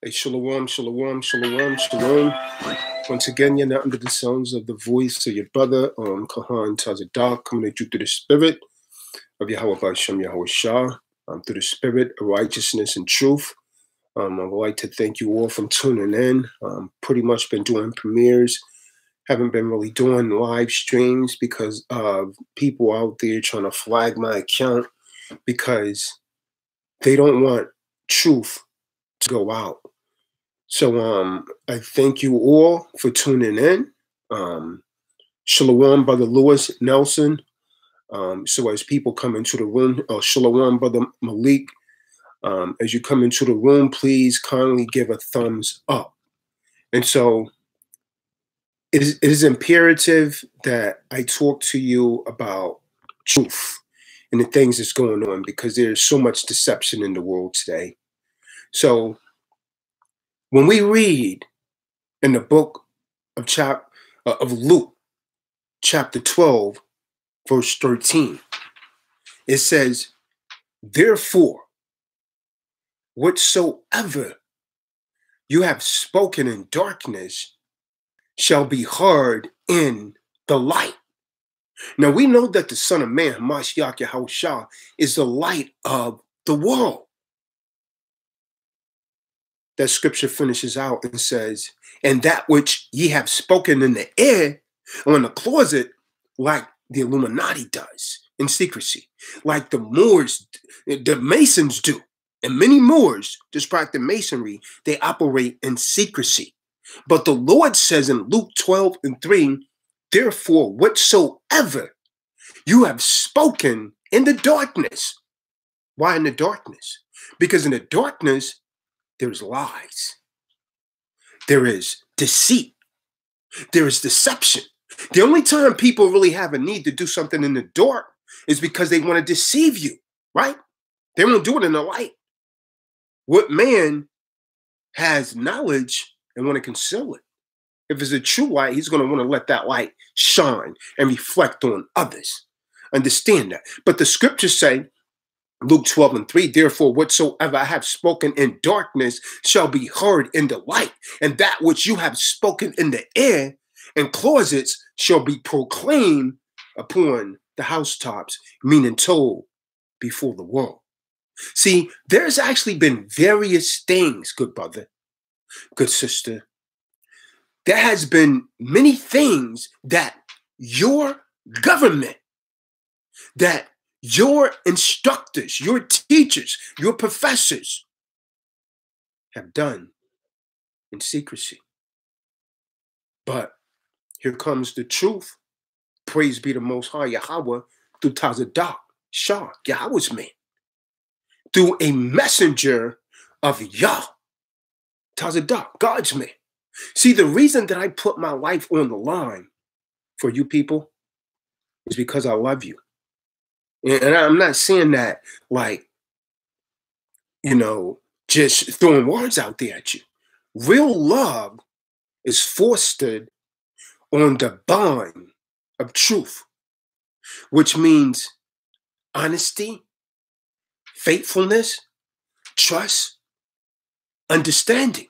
Hey, shalom, shalom, shalom, shalom. Once again, you're not under the sounds of the voice of your brother, Kahan Tazadak, coming at you through the spirit of Yahweh Bashem Yahweh Shah, through the spirit of righteousness and truth. I would like to thank you all for tuning in. Pretty much been doing premieres. Haven't been really doing live streams because of people out there trying to flag my account because they don't want truth to go out. So I thank you all for tuning in. Shalom, Brother Lewis Nelson. So as people come into the room, Shalom, Brother Malik. As you come into the room, please kindly give a thumbs up. And so it is imperative that I talk to you about truth and the things that's going on because there's so much deception in the world today. So when we read in the book of Luke, chapter 12, verse 13, it says, "Therefore, whatsoever you have spoken in darkness shall be heard in the light." Now we know that the Son of Man, Mashiach Yahushua, is the light of the world. That scripture finishes out and says, "And that which ye have spoken in the air or in the closet, like the Illuminati does in secrecy, like the Moors, the Masons do, and many Moors just practice masonry, they operate in secrecy. But the Lord says in Luke 12:3, "Therefore, whatsoever you have spoken in the darkness." Why in the darkness? Because in the darkness, there's lies. There is deceit. There is deception. The only time people really have a need to do something in the dark is because they want to deceive you, right? They won't do it in the light. What man has knowledge and want to conceal it? If it's a true light, he's going to want to let that light shine and reflect on others. Understand that. But the scriptures say, Luke 12:3, "Therefore, whatsoever I have spoken in darkness shall be heard in the light, and that which you have spoken in the air and closets shall be proclaimed upon the housetops," meaning told before the world. See, there's actually been various things, good brother, good sister. There has been many things that your government, that your instructors, your teachers, your professors have done in secrecy. But here comes the truth. Praise be the Most High Yahweh through Tazadak, Shah, Yahweh's man, through a messenger of Yah, Tazadak, God's man. See, the reason that I put my life on the line for you people is because I love you. And I'm not saying that like, just throwing words out there at you. Real love is fostered on the bond of truth, which means honesty, faithfulness, trust, understanding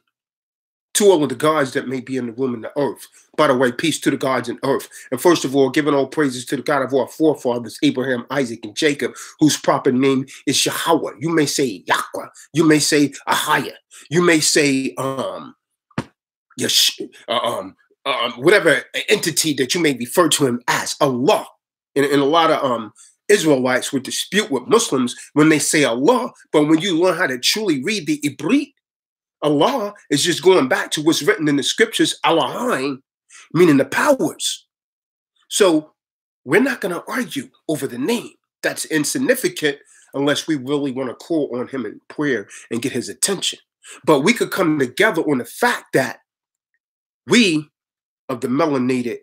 to all of the gods that may be in the room in the earth. By the way, peace to the gods in earth. And first of all, giving all praises to the God of our forefathers, Abraham, Isaac, and Jacob, whose proper name is Yahweh. You may say Yahweh. You may say Ahaya. You may say whatever entity that you may refer to him as, Allah. And a lot of Israelites would dispute with Muslims when they say Allah, but when you learn how to truly read the Ibrit, Allah is just going back to what's written in the scriptures, Allahim, meaning the powers. So we're not going to argue over the name. That's insignificant unless we really want to call on him in prayer and get his attention. But we could come together on the fact that we of the melanated,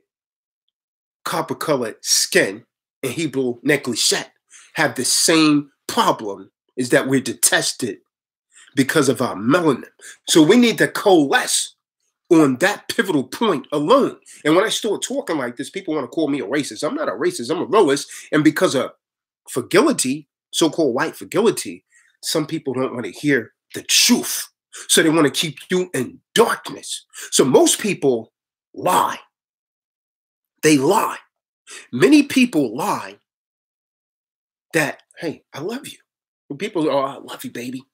copper-colored skin and Hebrew negligee have the same problem, is that we're detested because of our melanin. So we need to coalesce on that pivotal point alone. And when I start talking like this, people want to call me a racist. I'm not a racist. I'm a realist. And because of fragility, so-called white fragility, some people don't want to hear the truth So they want to keep you in darkness. So most people lie. They lie. Many people lie that, hey, I love you. And people are, oh, I love you, baby.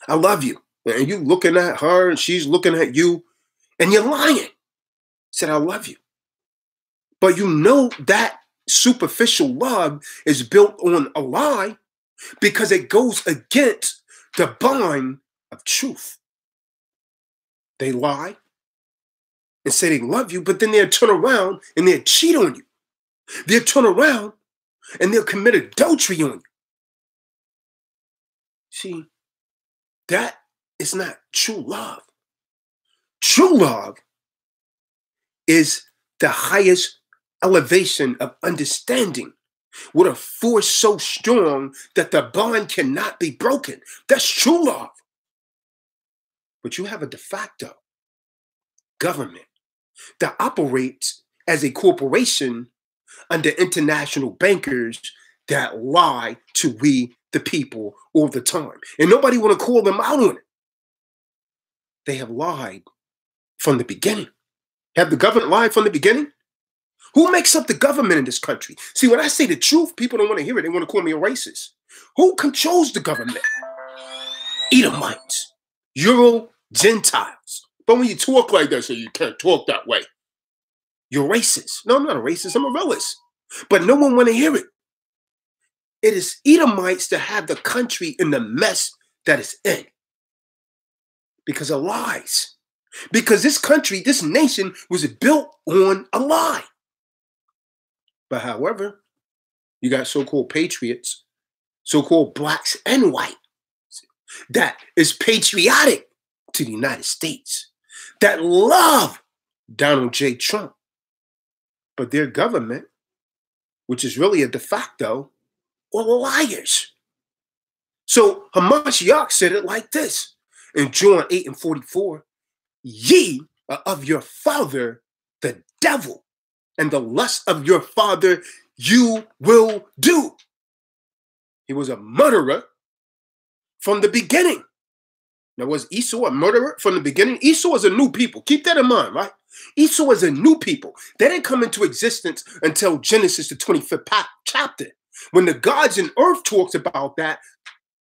I love you. And you looking at her and she's looking at you and you're lying. Said, I love you. But you know that superficial love is built on a lie because it goes against the bond of truth. They lie and say they love you, but then they'll turn around and they'll cheat on you. They'll turn around and they'll commit adultery on you. See, that is not true love. True love is the highest elevation of understanding with a force so strong that the bond cannot be broken. That's true love. But you have a de facto government that operates as a corporation under international bankers that lie to we, the people, all the time. And nobody want to call them out on it. They have lied from the beginning. Have the government lied from the beginning? Who makes up the government in this country? See, when I say the truth, people don't want to hear it. They want to call me a racist. Who controls the government? Edomites, Euro Gentiles. But when you talk like that, so you can't talk that way. You're racist. No, I'm not a racist. I'm a realist. But no one want to hear it. It is Edomites that have the country in the mess that it's in. Because of lies. Because this country, this nation was built on a lie. But however, you got so-called patriots, so-called blacks and whites, that is patriotic to the United States, that love Donald J. Trump. But their government, which is really a de facto, are liars. So Hamashiach said it like this in John 8:44, ye are of your father, the devil, and the lust of your father you will do. He was a murderer from the beginning. Now, was Esau a murderer from the beginning? Esau is a new people. Keep that in mind, right? Esau is a new people. They didn't come into existence until Genesis, the 25th chapter. When the gods in earth talks about that,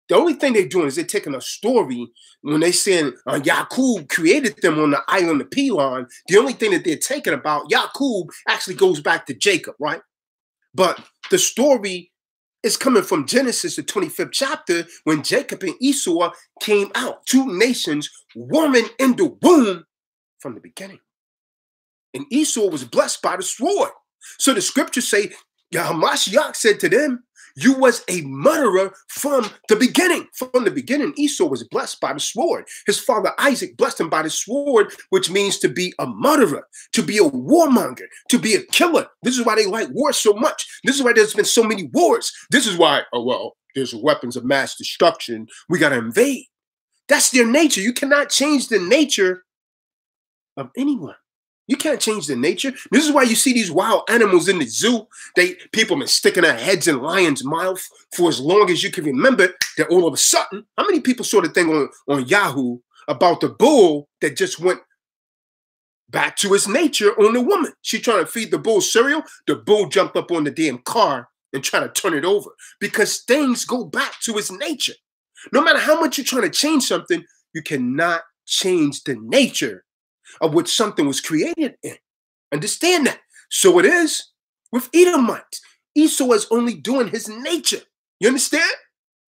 the only thing they're doing is they're taking a story when they saying Yaqub created them on the island of Pelon. The only thing that they're taking about Yaqub actually goes back to Jacob, right? But the story is coming from Genesis, the 25th chapter, when Jacob and Esau came out, two nations warring in the womb from the beginning. And Esau was blessed by the sword. So the scriptures say, Hamashiach said to them, you was a murderer from the beginning. From the beginning, Esau was blessed by the sword. His father Isaac blessed him by the sword, which means to be a murderer, to be a warmonger, to be a killer. This is why they like war so much. This is why there's been so many wars. This is why, oh, well, there's weapons of mass destruction. We got to invade. That's their nature. You cannot change the nature of anyone. You can't change the nature. This is why you see these wild animals in the zoo. People been sticking their heads in lions' mouth for as long as you can remember. That all of a sudden, how many people saw the thing on Yahoo about the bull that just went back to its nature on the woman? She trying to feed the bull cereal. The bull jumped up on the damn car and tried to turn it over because things go back to its nature. No matter how much you're trying to change something, you cannot change the nature of what something was created in. Understand that. So it is with Edomites. Esau is only doing his nature. You understand?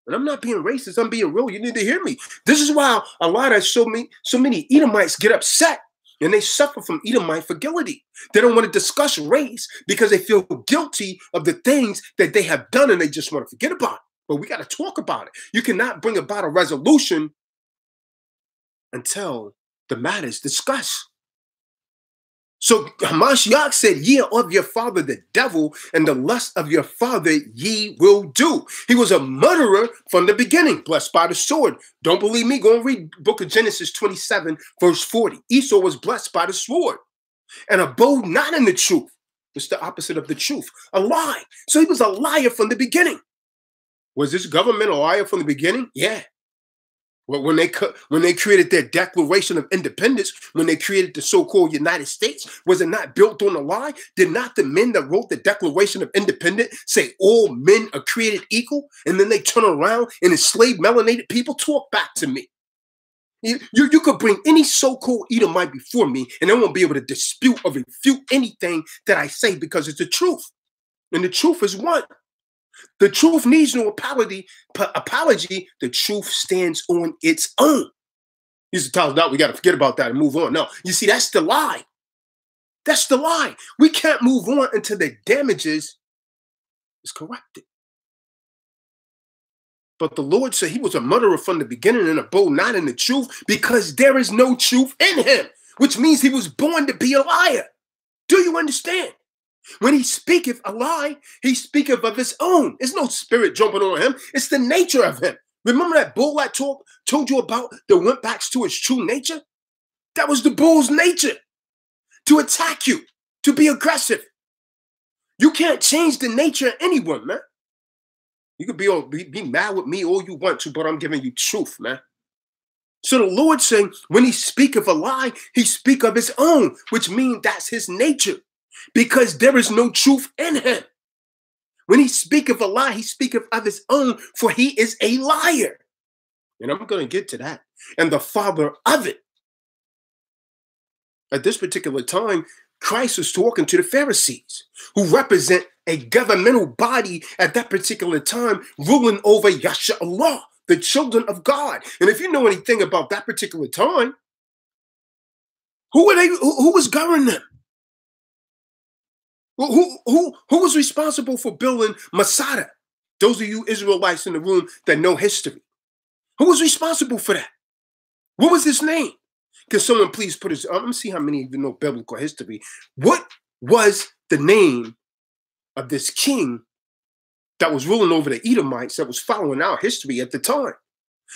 And I'm not being racist. I'm being real. You need to hear me. This is why a lot of so many Edomites get upset and they suffer from Edomite fragility. They don't want to discuss race because they feel guilty of the things that they have done and they just want to forget about it. But we got to talk about it. You cannot bring about a resolution until the matter is discussed. So Hamashiach said, ye are of your father the devil, and the lust of your father ye will do. He was a murderer from the beginning, blessed by the sword. Don't believe me? Go and read book of Genesis 27, verse 40. Esau was blessed by the sword and abode not in the truth. It's the opposite of the truth, a lie. So he was a liar from the beginning. Was this government a liar from the beginning? Yeah. Well, when they created their Declaration of Independence, when they created the so-called United States, was it not built on a lie? Did not the men that wrote the Declaration of Independence say all men are created equal? And then they turn around and enslave melanated people? Talk back to me. You could bring any so-called Edomite before me, and they won't be able to dispute or refute anything that I say, because it's the truth. And the truth is one. The truth needs no apology. The truth stands on its own. Used to tell us, no, we got to forget about that and move on. No, you see, that's the lie. That's the lie. We can't move on until the damages is corrected. But the Lord said he was a murderer from the beginning and abode not in the truth, because there is no truth in him, which means he was born to be a liar. Do you understand? When he speaketh a lie, he speaketh of his own. There's no spirit jumping on him. It's the nature of him. Remember that bull I told you about that went back to its true nature? That was the bull's nature, to attack you, to be aggressive. You can't change the nature of anyone, man. You could be mad with me all you want to, but I'm giving you truth, man. So the Lord saying, when he speak of a lie, he speak of his own, which means that's his nature, because there is no truth in him. When he speak of a lie, he speak of his own, for he is a liar. And I'm going to get to that. And the father of it. At this particular time, Christ was talking to the Pharisees, who represent a governmental body at that particular time, ruling over Yasha-Allah, the children of God. And if you know anything about that particular time, who was governing them? Who was responsible for building Masada? Those of you Israelites in the room that know history. Who was responsible for that? What was his name? Can someone please put his, let me see how many of you know biblical history. What was the name of this king that was ruling over the Edomites, that was following our history at the time,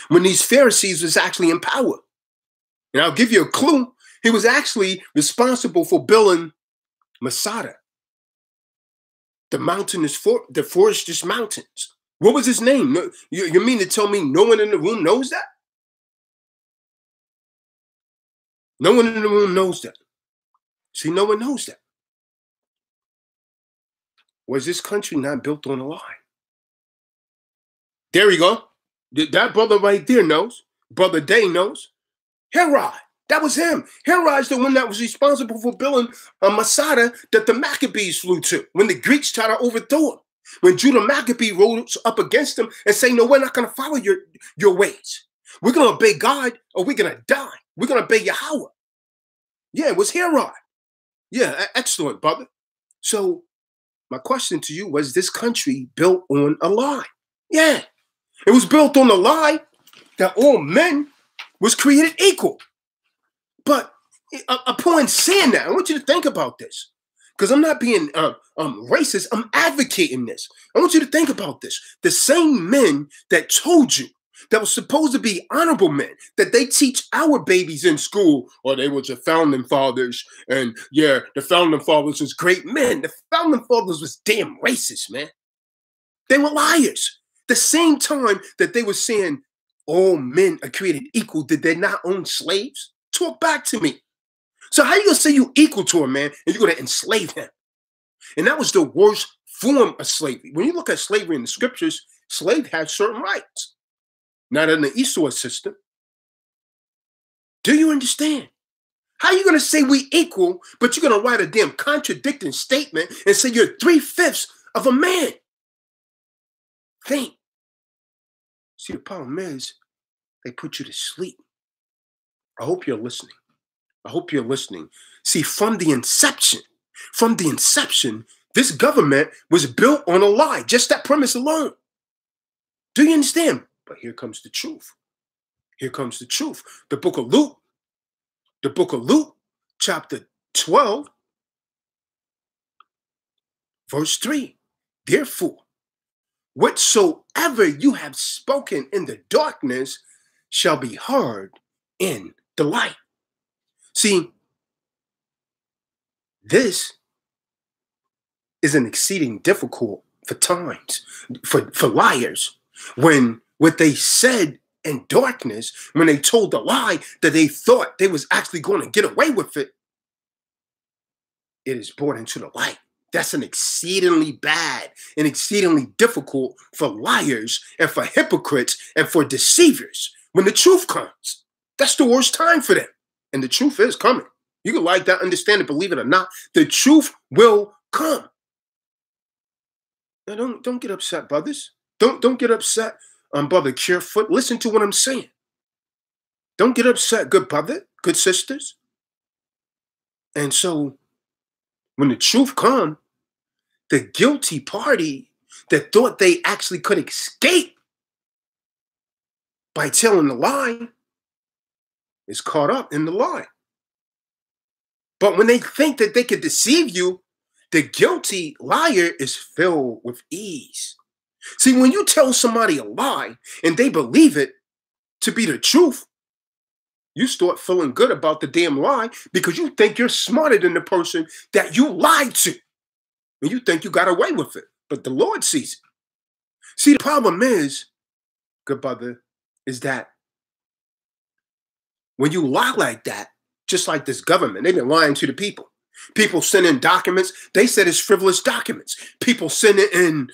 when these Pharisees was actually in power? And I'll give you a clue. He was actually responsible for building Masada, the forestous mountains. What was his name? You mean to tell me no one in the room knows that? No one in the room knows that. See, no one knows that. Was this country not built on a lie? There you go. That brother right there knows. Brother Day knows. Herod, that was him. Herod's the one that was responsible for building a Masada that the Maccabees flew to when the Greeks tried to overthrow him. When Judah Maccabee rose up against him and say, no, we're not going to follow your ways. We're going to obey God or we're going to die. We're going to obey Yahweh. Yeah, it was Herod. Yeah, excellent, brother. So my question to you, was this country built on a lie? Yeah, it was built on a lie that all men was created equal. But upon saying that, I want you to think about this, because I'm not being racist. I'm advocating this. I want you to think about this. The same men that told you that was supposed to be honorable men, that they teach our babies in school, or they were the founding fathers, and yeah, the founding fathers was great men. The founding fathers was damn racist, man. They were liars. The same time that they were saying all men are created equal, did they not own slaves? Talk back to me. So how you gonna say you equal to a man and you're gonna enslave him? And that was the worst form of slavery. When you look at slavery in the scriptures, slaves had certain rights. Not in the Esau system. Do you understand? How are you going to say we equal, but you're going to write a damn contradicting statement and say you're 3/5 of a man? Think. See, the problem is they put you to sleep. I hope you're listening. I hope you're listening. See, from the inception, this government was built on a lie. Just that premise alone. Do you understand? But here comes the truth. Here comes the truth. The book of Luke, chapter 12, verse 3. Therefore, whatsoever you have spoken in the darkness shall be heard in the light. See, this is an exceeding difficult for times, for liars, when what they said in darkness, when they told the lie that they thought they was actually going to get away with it, it is brought into the light. That's an exceedingly bad and exceedingly difficult for liars and for hypocrites and for deceivers. When the truth comes, that's the worst time for them. And the truth is coming. You can like that, understand it, believe it or not. The truth will come. Now, don't get upset, brothers. Don't get upset, brother Curefoot. Listen to what I'm saying. Don't get upset, good brother, good sisters. And so, when the truth comes, the guilty party that thought they actually could escape by telling the lie is caught up in the lie. But when they think that they could deceive you, the guilty liar is filled with ease. See, when you tell somebody a lie and they believe it to be the truth, you start feeling good about the damn lie because you think you're smarter than the person that you lied to. And you think you got away with it. But the Lord sees it. See, the problem is, good brother, is that when you lie like that, just like this government, they've been lying to the people. People send in documents. They said it's frivolous documents. People send it in,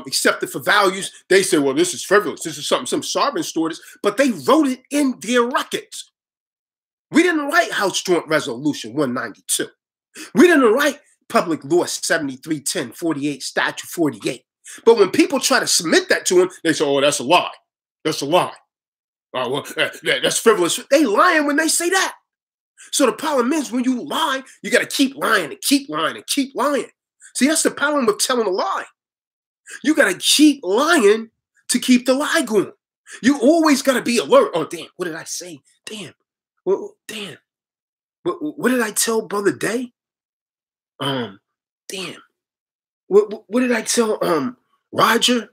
accepted for values. They say, well, this is frivolous. This is something some sovereign stored this, but they wrote it in their records. We didn't write House Joint Resolution 192. We didn't write Public Law 7310, 48, Statute 48. But when people try to submit that to them, they say, oh, that's a lie. That's a lie. That's frivolous. They lying when they say that. So the problem is when you lie, you got to keep lying and keep lying and keep lying. See, that's the problem with telling a lie. You got to keep lying to keep the lie going. You always got to be alert. Oh, damn, what did I say? Damn. Well, damn. What did I tell Brother Day? Damn. What did I tell Roger?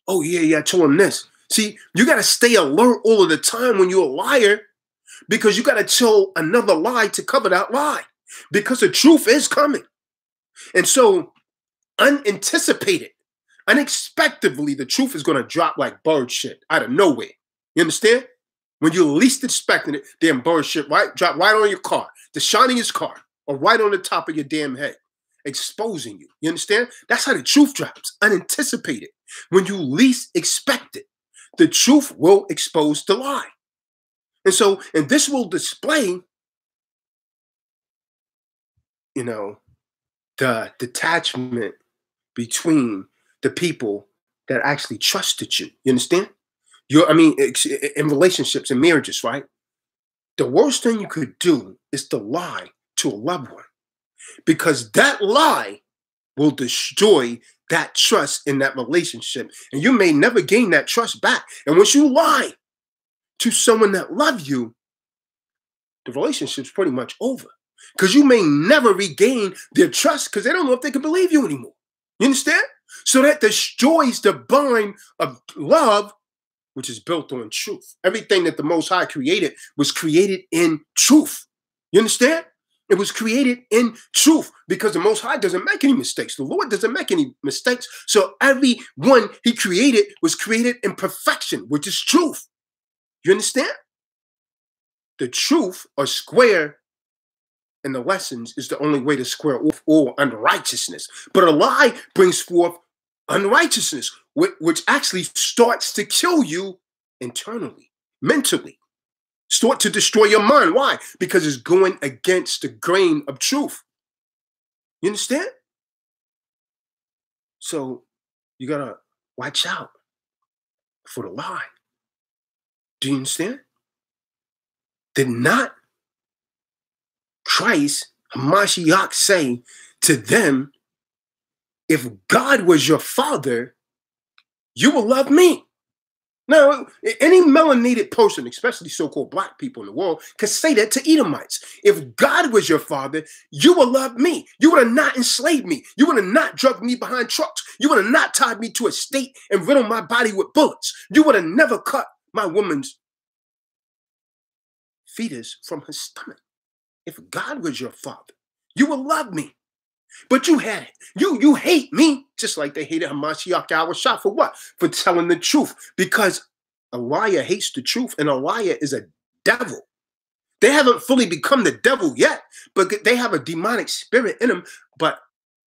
Oh, yeah, I told him this. See, you got to stay alert all of the time when you're a liar, because you got to tell another lie to cover that lie, because the truth is coming. And so, unanticipated, unexpectedly, the truth is going to drop like bird shit out of nowhere. You understand? When you're least expecting it, damn bird shit drop right on your car, the shiniest car, or right on the top of your damn head, exposing you. You understand? That's how the truth drops, unanticipated. When you least expect it, the truth will expose the lie. And this will display, the detachment between the people that actually trusted you. You understand? In relationships and marriages, right? The worst thing you could do is to lie to a loved one, because that lie will destroy that trust in that relationship, and you may never gain that trust back. And once you lie to someone that loves you, the relationship's pretty much over, because you may never regain their trust because they don't know if they can believe you anymore. You understand? So that destroys the bond of love, which is built on truth. Everything that the Most High created was created in truth. You understand? It was created in truth, because the Most High doesn't make any mistakes. The Lord doesn't make any mistakes. So everyone he created was created in perfection, which is truth. You understand? The truth or square in the lessons is the only way to square off all unrighteousness. But a lie brings forth unrighteousness, which actually starts to kill you internally, mentally. Start to destroy your mind. Why? Because it's going against the grain of truth. You understand? So you got to watch out for the lie. Do you understand? Did not Christ, Hamashiach, say to them, if God was your father, you will love me? Now, any melanated person, especially so-called black people in the world, could say that to Edomites. If God was your father, you would love me. You would have not enslaved me. You would have not drugged me behind trucks. You would have not tied me to a stake and riddled my body with bullets. You would have never cut my woman's fetus from her stomach. If God was your father, you would love me. But you had it. You hate me, just like they hated Hamashiach Shah for what? For telling the truth. Because A liar hates the truth, and a liar is a devil. They haven't fully become the devil yet, but they have a demonic spirit in them, but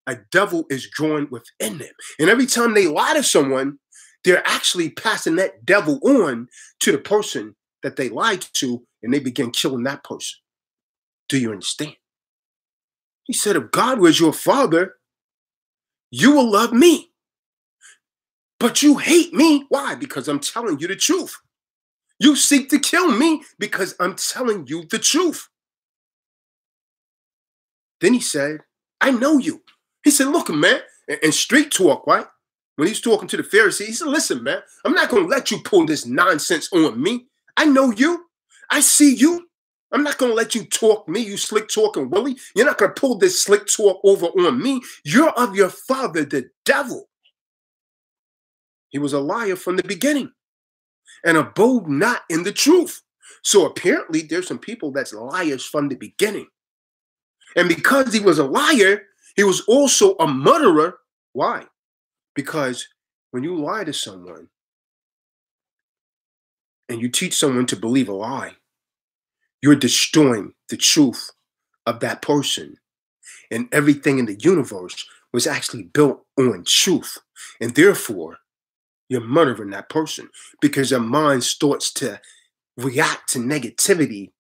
a devil is growing within them. And every time they lie to someone, they're actually passing that devil on to the person that they lied to, and they begin killing that person. Do you understand? He said, if God was your father, you will love me. But you hate me. Why? Because I'm telling you the truth. You seek to kill me because I'm telling you the truth. Then he said, I know you. He said, look, man, and street talk, right? When he's talking to the Pharisees, he said, listen, man, I'm not going to let you pull this nonsense on me. I know you. I see you. I'm not going to let you talk me, you slick talking Willie. You're not going to pull this slick talk over on me. You're of your father, the devil. He was a liar from the beginning and abode not in the truth. So apparently there's some people that's liars from the beginning. And because he was a liar, he was also a murderer. Why? Because when you lie to someone and you teach someone to believe a lie, you're destroying the truth of that person. And everything in the universe was actually built on truth. And therefore, you're murdering that person because their mind starts to react to negativity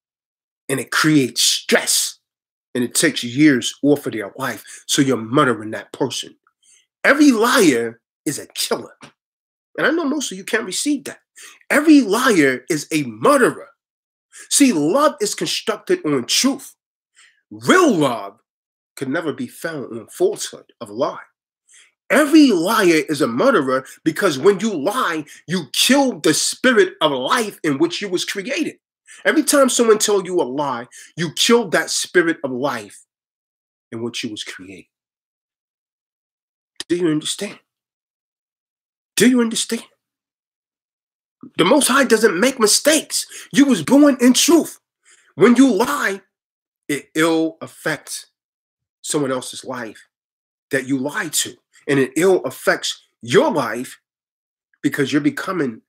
and it creates stress and it takes years off of their life. So you're murdering that person. Every liar is a killer. And I know most of you can't receive that. Every liar is a murderer. See, love is constructed on truth. Real love could never be found on falsehood of lie. Every liar is a murderer because when you lie, you kill the spirit of life in which you was created. Every time someone tells you a lie, you kill that spirit of life in which you was created. Do you understand? Do you understand? The Most High doesn't make mistakes. You was born in truth. When you lie, it ill affects someone else's life that you lied to. And it ill affects your life because you're becoming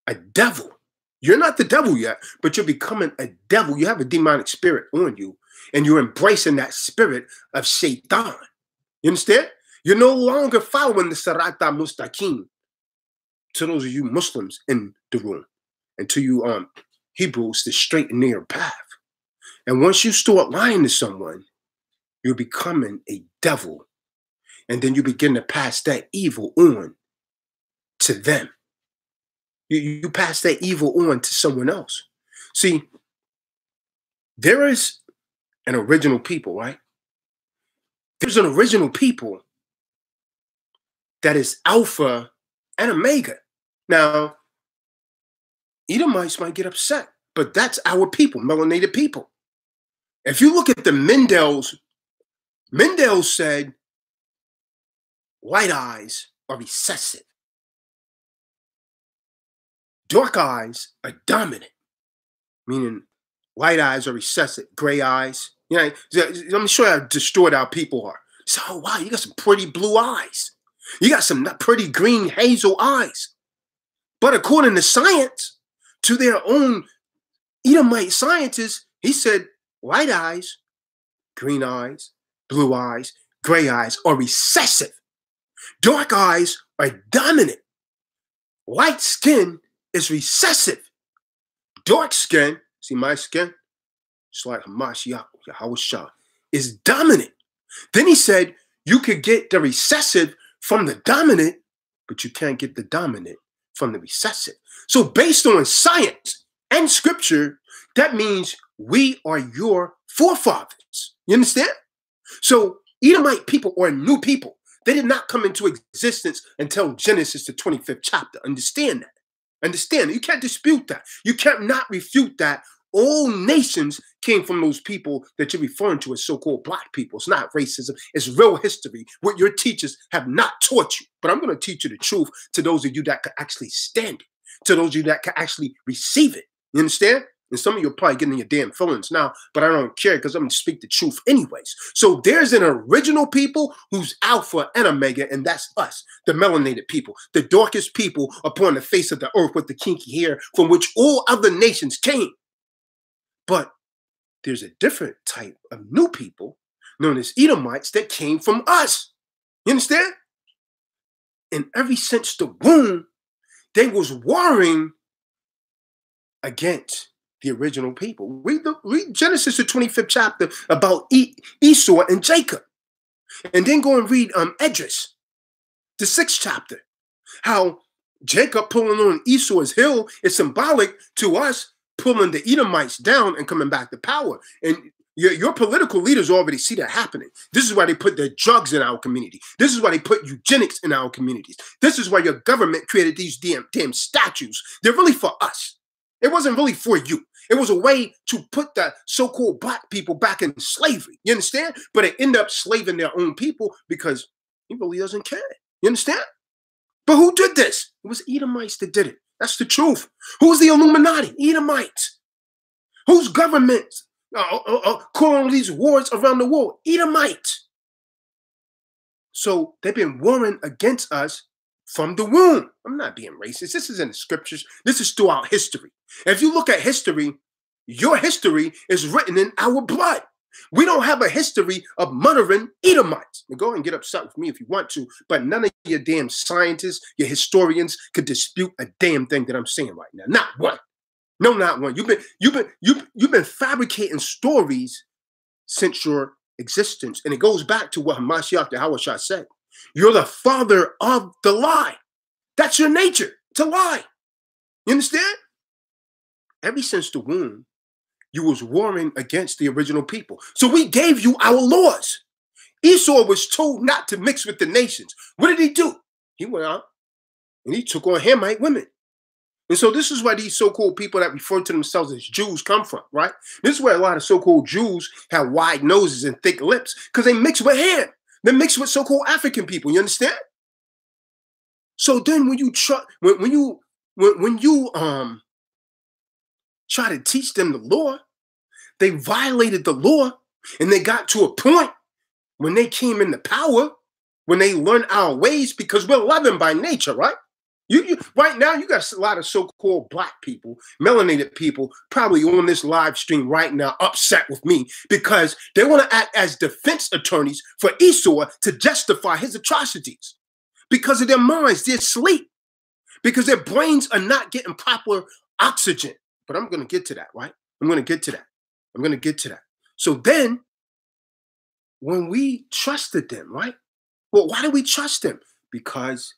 a devil. You're not the devil yet, but you're becoming a devil. You have a demonic spirit on you, and you're embracing that spirit of Shaitan. You understand? You're no longer following the Sirata Mustaqim. To those of you Muslims in the room, and to you Hebrews, the straight and narrow path. And once you start lying to someone, you're becoming a devil. And then you begin to pass that evil on to them. You pass that evil on to someone else. See, there is an original people, right? There's an original people that is Alpha and Omega. Now, Edomites might get upset, but that's our people, melanated people. If you look at the Mendels, Mendel said, light eyes are recessive. Dark eyes are dominant, meaning light eyes are recessive, gray eyes. You know, let me show you how distorted our people are. So, oh, wow, you got some pretty blue eyes. You got some pretty green hazel eyes. But according to science, to their own Edomite scientists, he said light eyes, green eyes, blue eyes, gray eyes are recessive. Dark eyes are dominant. Light skin is recessive. Dark skin, see my skin? It's like Hamashiach, Yahushua, is dominant. Then he said you could get the recessive from the dominant, but you can't get the dominant from the recessive. So based on science and scripture, that means we are your forefathers. You understand? So Edomite people are new people. They did not come into existence until Genesis, the 25th chapter. Understand that. Understand that. You can't dispute that. You can't not refute that. All nations came from those people that you're referring to as so-called black people. It's not racism. It's real history. What your teachers have not taught you. But I'm going to teach you the truth to those of you that can actually stand it. To those of you that can actually receive it. You understand? And some of you are probably getting your damn feelings now, but I don't care because I'm going to speak the truth anyways. So there's an original people who's Alpha and Omega, and that's us, the melanated people, the darkest people upon the face of the earth with the kinky hair from which all other nations came. But there's a different type of new people known as Edomites that came from us. You understand? And ever since the womb, they was warring against the original people. Read Genesis, the 25th chapter, about Esau and Jacob. And then go and read Esdras, the 6th chapter. How Jacob pulling on Esau's hill is symbolic to us pulling the Edomites down and coming back to power. And your political leaders already see that happening. This is why they put their drugs in our community. This is why they put eugenics in our communities. This is why your government created these damn statues. They're really for us. It wasn't really for you. It was a way to put the so-called black people back in slavery. You understand? But they end up slaving their own people because he really doesn't care. You understand? But who did this? It was Edomites that did it. That's the truth. Who's the Illuminati? Edomites. Whose government calling these wars around the world? Edomites. So they've been warring against us from the womb. I'm not being racist. This is in the scriptures. This is throughout history. If you look at history, your history is written in our blood. We don't have a history of murdering Edomites. Now go and get upset with me if you want to, but none of your damn scientists, your historians could dispute a damn thing that I'm saying right now. Not one. No, not one. You've been fabricating stories since your existence, and it goes back to what Hamashiach the Hawashah said. You're the father of the lie. That's your nature, to lie. You understand? Ever since the womb, you was warring against the original people. So we gave you our laws. Esau was told not to mix with the nations. What did he do? He went out and he took on Hamite women. And so this is where these so-called people that refer to themselves as Jews come from, right? This is where a lot of so-called Jews have wide noses and thick lips because they mix with Ham. They mix with so-called African people. You understand? So then when you try to teach them the law, they violated the law, and they got to a point when they came into power, when they learned our ways, because we're loving by nature, right? You right now, you got a lot of so-called black people, melanated people, probably on this live stream right now, upset with me because they want to act as defense attorneys for Esau to justify his atrocities because of their minds. They're asleep because their brains are not getting proper oxygen. But I'm going to get to that, right? I'm going to get to that. So then, when we trusted them, right? Well, why do we trust them? Because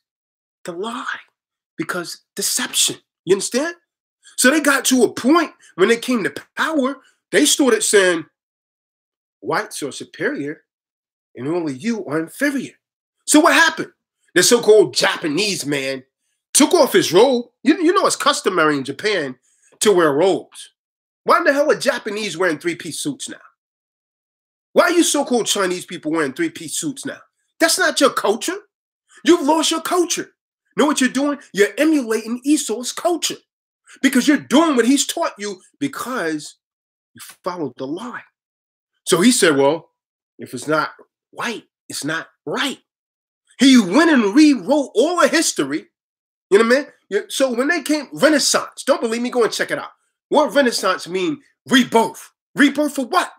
the lie. Because deception. You understand? So they got to a point when they came to power, they started saying, whites are superior and only you are inferior. So what happened? The so-called Japanese man took off his robe. You know it's customary in Japan to wear robes. Why in the hell are Japanese wearing three-piece suits now? Why are you so-called Chinese people wearing three-piece suits now? That's not your culture. You've lost your culture. Know what you're doing? You're emulating Esau's culture because you're doing what he's taught you because you followed the lie. So he said, well, if it's not white, it's not right. He went and rewrote all of history. You know what I mean? So when they came, Renaissance, don't believe me, go and check it out. What Renaissance mean? Rebirth. Rebirth for what?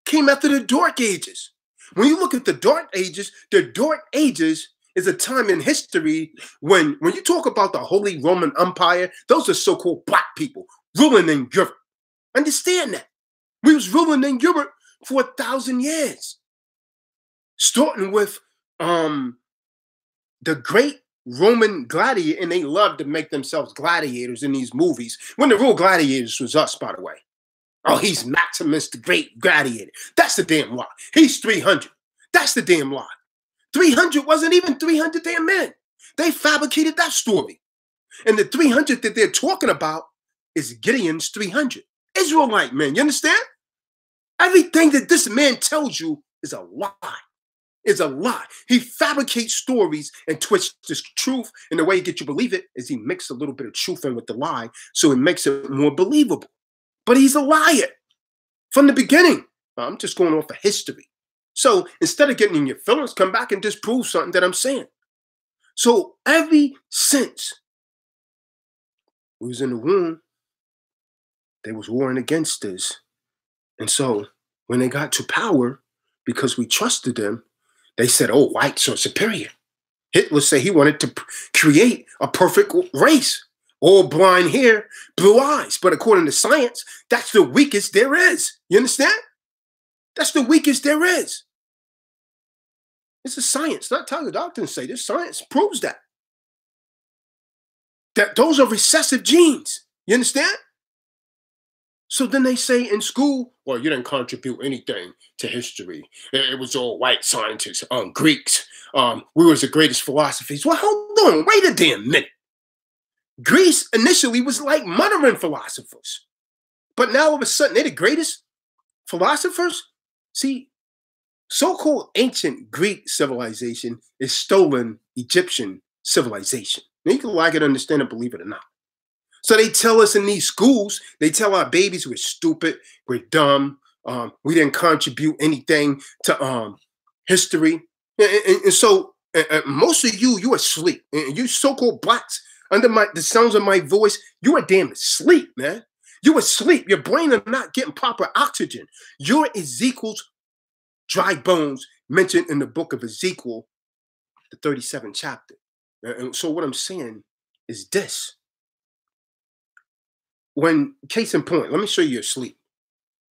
Came after the Dark Ages. When you look at the Dark Ages is a time in history when you talk about the Holy Roman Empire, those are so-called black people ruling in Europe. Understand that. We was ruling in Europe for 1,000 years. Starting with the great Roman gladiator, and they loved to make themselves gladiators in these movies, when the real gladiators was us, by the way. Oh, he's Maximus, the great gladiator. That's the damn lie. He's 300. That's the damn lie. 300 wasn't even 300 damn men. They fabricated that story. And the 300 that they're talking about is Gideon's 300. Israelite men, you understand? Everything that this man tells you is a lie. is a lie. He fabricates stories and twists the truth. And the way he gets you to believe it is he mixes a little bit of truth in with the lie, so it makes it more believable. But he's a liar from the beginning. I'm just going off of history. So instead of getting in your feelings, come back and disprove something that I'm saying. So ever since we was in the womb, they was warring against us. And so when they got to power, because we trusted them, they said, oh, whites are superior. Hitler said he wanted to create a perfect race. All blonde hair, blue eyes. But according to science, that's the weakest there is. You understand? That's the weakest there is. It's a science, not how the doctors say this. Science proves that. That those are recessive genes. You understand? So then they say in school, well, you didn't contribute anything to history. It was all white scientists, Greeks. We was the greatest philosophers. Well, hold on, wait a damn minute. Greece initially was like modern philosophers. But now all of a sudden they're the greatest philosophers? See, so-called ancient Greek civilization is stolen Egyptian civilization. Now you can like it, understand it, believe it or not. So they tell us in these schools, they tell our babies we're stupid, we're dumb, we didn't contribute anything to history. And so most of you are asleep. And you so-called blacks, under the sounds of my voice, you are damn asleep, man. You asleep. Your brain is not getting proper oxygen. You're Ezekiel's dry bones mentioned in the book of Ezekiel, the 37th chapter. And so what I'm saying is this. When, case in point, let me show you your sleep.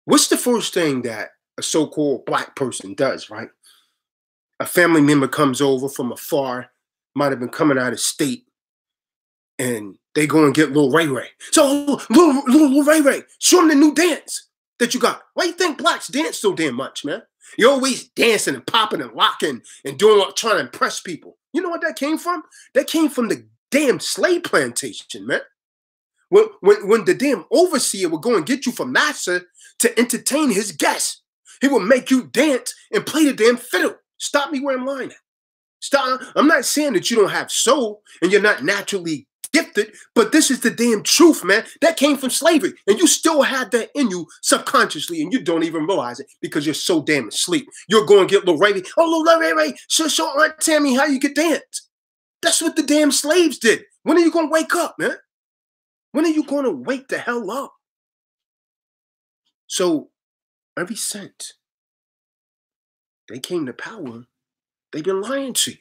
What's the first thing that a so-called black person does, right? A family member comes over from afar, might have been coming out of state, and they go and get little Ray Ray. So little Ray Ray, show them the new dance that you got. Why you think blacks dance so damn much, man? You're always dancing and popping and locking and doing what, trying to impress people. You know what that came from? That came from the damn slave plantation, man. When the damn overseer would go and get you from Massa to entertain his guests, he would make you dance and play the damn fiddle. Stop me where I'm lying at. Stop. I'm not saying that you don't have soul and you're not naturally gifted, but this is the damn truth, man. That came from slavery, and you still had that in you subconsciously, and you don't even realize it because you're so damn asleep. You're going to get little Ray. Oh, little Ray Ray, show Aunt Tammy how you could dance. That's what the damn slaves did. When are you going to wake up, man? When are you going to wake the hell up? So, ever since they came to power, they've been lying to you.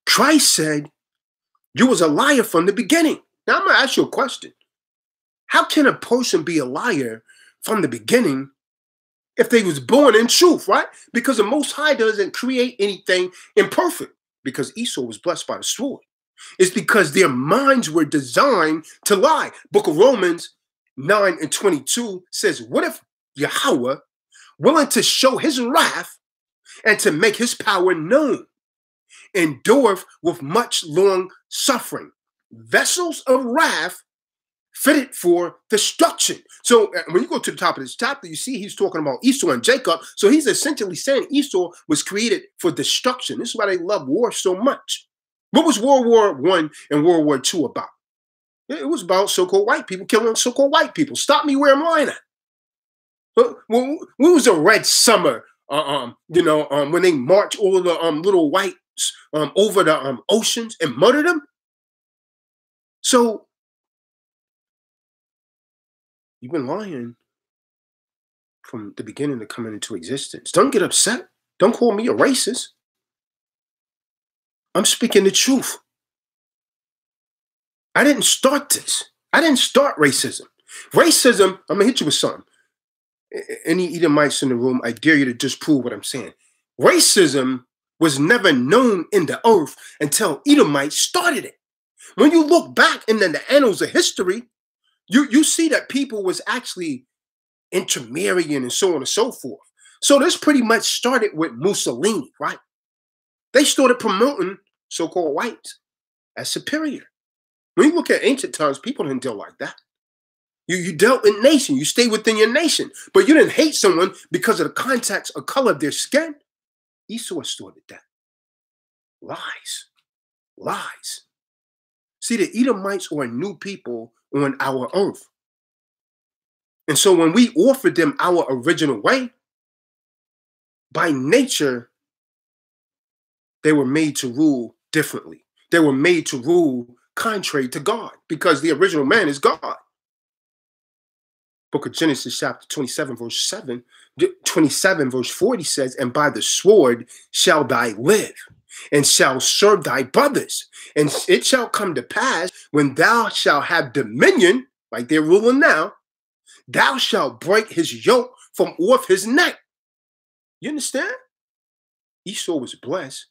Christ said you was a liar from the beginning. Now, I'm going to ask you a question. How can a person be a liar from the beginning if they was born in truth, right? Because the Most High doesn't create anything imperfect, because Esau was blessed by the sword. It's because their minds were designed to lie. Book of Romans 9:22 says, what if Yahweh, willing to show his wrath and to make his power known, endureth with much long suffering, vessels of wrath fitted for destruction. So when you go to the top of this chapter, you see he's talking about Esau and Jacob. So he's essentially saying Esau was created for destruction. This is why they love war so much. What was World War I and World War II about? It was about so-called white people killing so-called white people. Stop me where I'm lying at. What was the Red Summer? When they marched all of the little whites over the oceans and murdered them. So you've been lying from the beginning of coming into existence. Don't get upset. Don't call me a racist. I'm speaking the truth. I didn't start this. I didn't start racism. Racism, I'm going to hit you with something. Any Edomites in the room, I dare you to disprove what I'm saying. Racism was never known in the earth until Edomites started it. When you look back in the annals of history, you see that people was actually intermarrying and so on and so forth. So this pretty much started with Mussolini, right? They started promoting so-called whites as superior. When you look at ancient times, people didn't deal like that. You dealt with nation. You stayed within your nation. But you didn't hate someone because of the context or color of their skin. Esau stored at that. Lies. Lies. See, the Edomites are a new people on our earth. And so when we offered them our original way, by nature, they were made to rule differently. They were made to rule contrary to God because the original man is God. Book of Genesis, chapter 27, verse 7, 27, verse 40 says, and by the sword shall thy live, and shall serve thy brothers. And it shall come to pass when thou shalt have dominion, like they're ruling now, thou shalt break his yoke from off his neck. You understand? Esau was blessed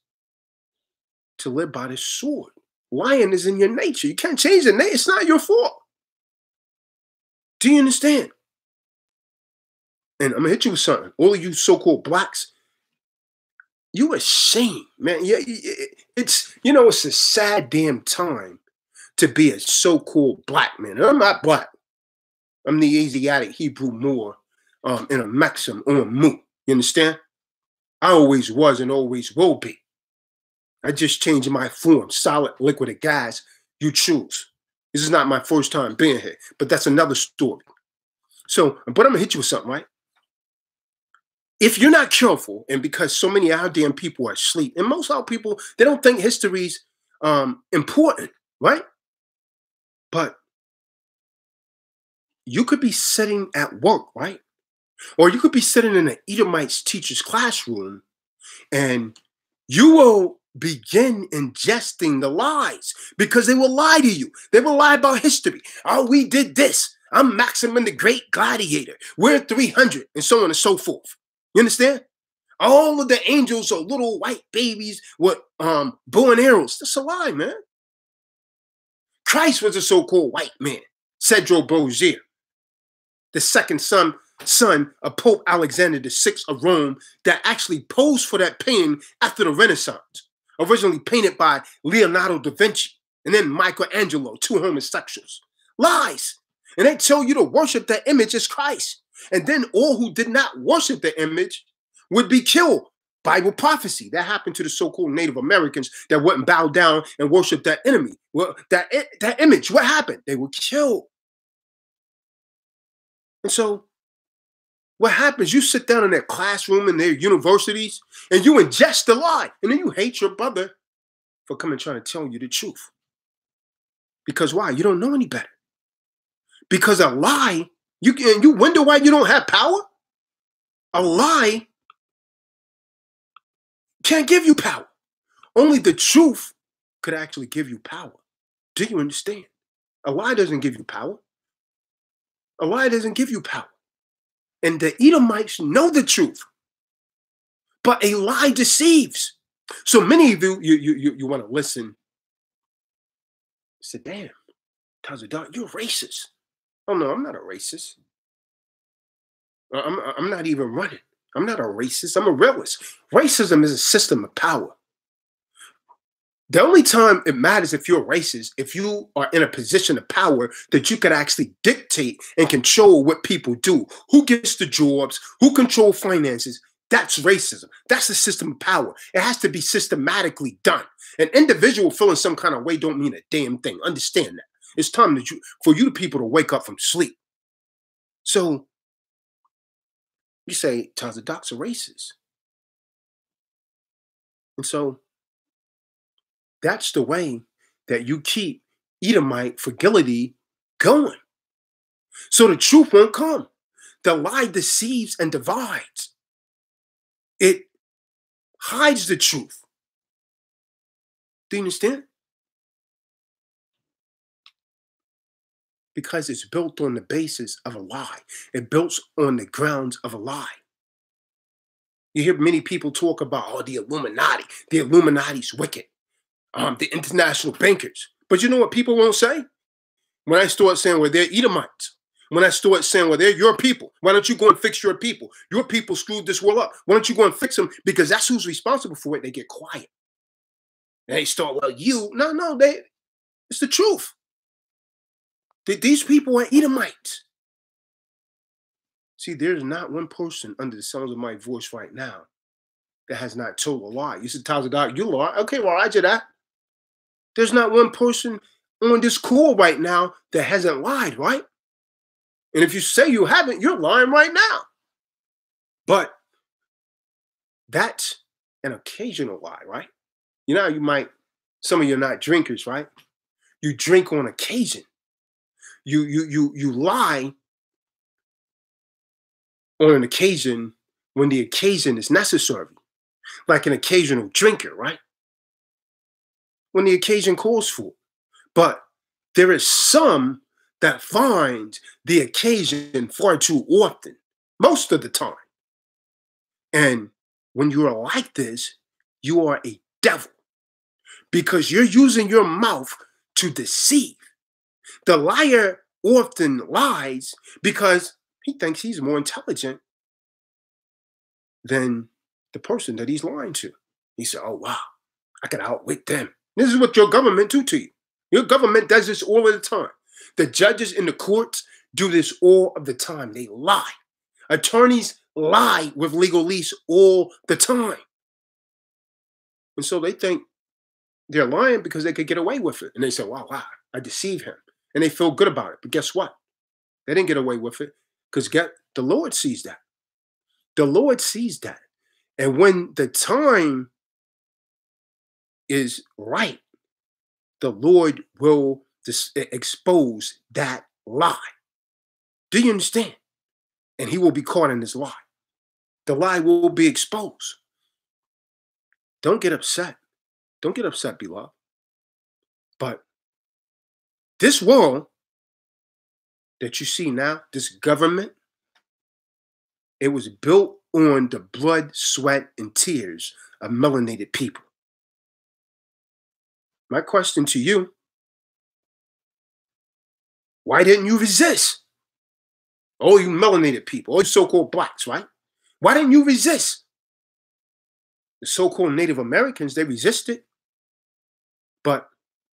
to live by the sword. Lying is in your nature. You can't change the nature. It's not your fault. Do you understand? And I'm gonna hit you with something. All of you so-called blacks, you ashamed, man. Yeah, it's it's a sad damn time to be a so-called black man. And I'm not black. I'm the Asiatic Hebrew Moor, in a Maxim on Mu. You understand? I always was and always will be. I just changed my form, solid, liquid, or gas. You choose. This is not my first time being here, but that's another story. So, but I'm gonna hit you with something, right? If you're not careful, and because so many of our damn people are asleep, and most of our people, they don't think history's important, right? But you could be sitting at work, right? Or you could be sitting in an Edomite's teacher's classroom, and you will begin ingesting the lies because they will lie to you. They will lie about history. Oh, we did this. I'm Maximin the Great Gladiator. We're 300, and so on and so forth. You understand? All of the angels are little white babies with bow and arrows. That's a lie, man. Christ was a so-called white man, Cedro Borgia, the second son of Pope Alexander VI of Rome, that actually posed for that painting after the Renaissance, originally painted by Leonardo da Vinci and then Michelangelo, two homosexuals. Lies. And they tell you to worship that image as Christ. And then all who did not worship the image would be killed. Bible prophecy. That happened to the so-called Native Americans that wouldn't bow down and worship that enemy. Well, that image, what happened? They were killed. And so what happens? You sit down in their classroom in their universities and you ingest the lie. And then you hate your brother for coming trying to tell you the truth. Because why? You don't know any better. Because a lie, you wonder why you don't have power? A lie can't give you power. Only the truth could actually give you power. Do you understand? A lie doesn't give you power. A lie doesn't give you power. And the Edomites know the truth. But a lie deceives. So many of you want to listen. Say, damn, Tazadar, you're racist. Oh no, I'm not a racist. I'm not even running. I'm not a racist. I'm a realist. Racism is a system of power. The only time it matters if you're a racist, if you are in a position of power that you could actually dictate and control what people do, who gets the jobs, who control finances. That's racism. That's the system of power. It has to be systematically done. An individual feeling some kind of way don't mean a damn thing. Understand that. It's time for you people to wake up from sleep. So you say, Tazadoc's a racist. And so that's the way that you keep Edomite fragility going. So the truth won't come. The lie deceives and divides. It hides the truth. Do you understand? Because it's built on the basis of a lie. It built on the grounds of a lie. You hear many people talk about, oh, the Illuminati. The Illuminati's wicked. The international bankers. But you know what people won't say? When I start saying, well, they're Edomites. When I start saying, well, they're your people. Why don't you go and fix your people? Your people screwed this world up. Why don't you go and fix them? Because that's who's responsible for it. They get quiet. And they start, well, no, it's the truth. These people are Edomites. See, there's not one person under the sounds of my voice right now that has not told a lie. You said, tells the dog, you lie. Okay, well, I did that. There's not one person on this call right now that hasn't lied, right? And if you say you haven't, you're lying right now. But that's an occasional lie, right? You know, some of you are not drinkers, right? You drink on occasion. You lie on an occasion when the occasion is necessary, like an occasional drinker, right? When the occasion calls for it. But there is some that find the occasion far too often, most of the time. And when you are like this, you are a devil because you're using your mouth to deceive. The liar often lies because he thinks he's more intelligent than the person that he's lying to. He said, oh, wow, I can outwit them. This is what your government do to you. Your government does this all of the time. The judges in the courts do this all of the time. They lie. Attorneys lie with legalese all the time. And so they think they're lying because they could get away with it. And they say, wow, I deceived him. And they feel good about it. But guess what? They didn't get away with it because the Lord sees that. The Lord sees that. And when the time is right, the Lord will expose that lie. Do you understand? And he will be caught in this lie. The lie will be exposed. Don't get upset. Don't get upset, beloved. But this world that you see now, this government, it was built on the blood, sweat, and tears of melanated people. My question to you, why didn't you resist? Oh, you melanated people, all you so-called blacks, right? Why didn't you resist? The so-called Native Americans, they resisted, but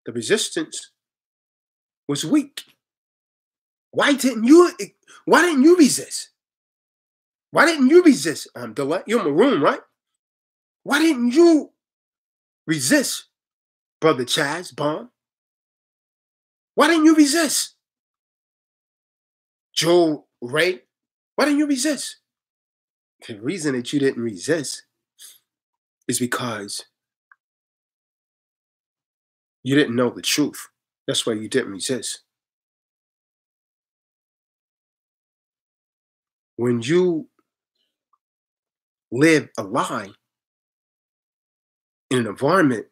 the resistance was weak. Why didn't you resist? Why didn't you resist? You're maroon, right? Why didn't you resist, Brother Chaz Bond? Why didn't you resist? Joe Ray? Why didn't you resist? The reason that you didn't resist is because you didn't know the truth. That's why you didn't resist. When you live a lie in an environment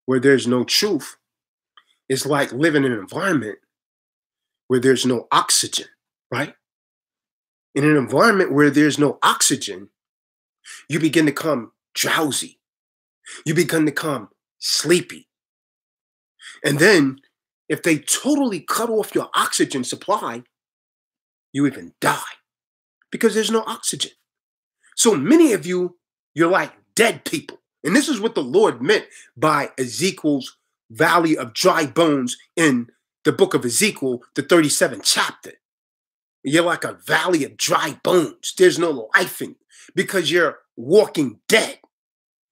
where there's no truth, it's like living in an environment where there's no oxygen, right? In an environment where there's no oxygen, you begin to become drowsy. You begin to become sleepy. And then if they totally cut off your oxygen supply, you even die because there's no oxygen. So many of you, you're like dead people. And this is what the Lord meant by Ezekiel's valley of dry bones in the book of Ezekiel, the 37th chapter. You're like a valley of dry bones. There's no life in you because you're walking dead.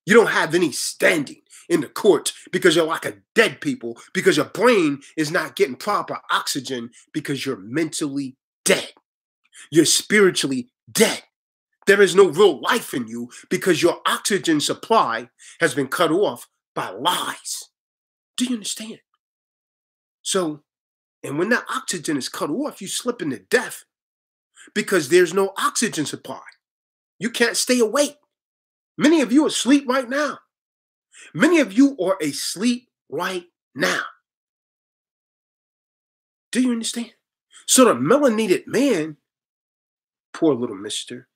You don't have any standing in the court because you're like a dead people, because your brain is not getting proper oxygen because you're mentally dead. You're spiritually dead. There is no real life in you because your oxygen supply has been cut off by lies. Do you understand? So, and when that oxygen is cut off, you slip into death because there's no oxygen supply. You can't stay awake. Many of you are asleep right now. Many of you are asleep right now. Do you understand? So the melanated man, poor little mister,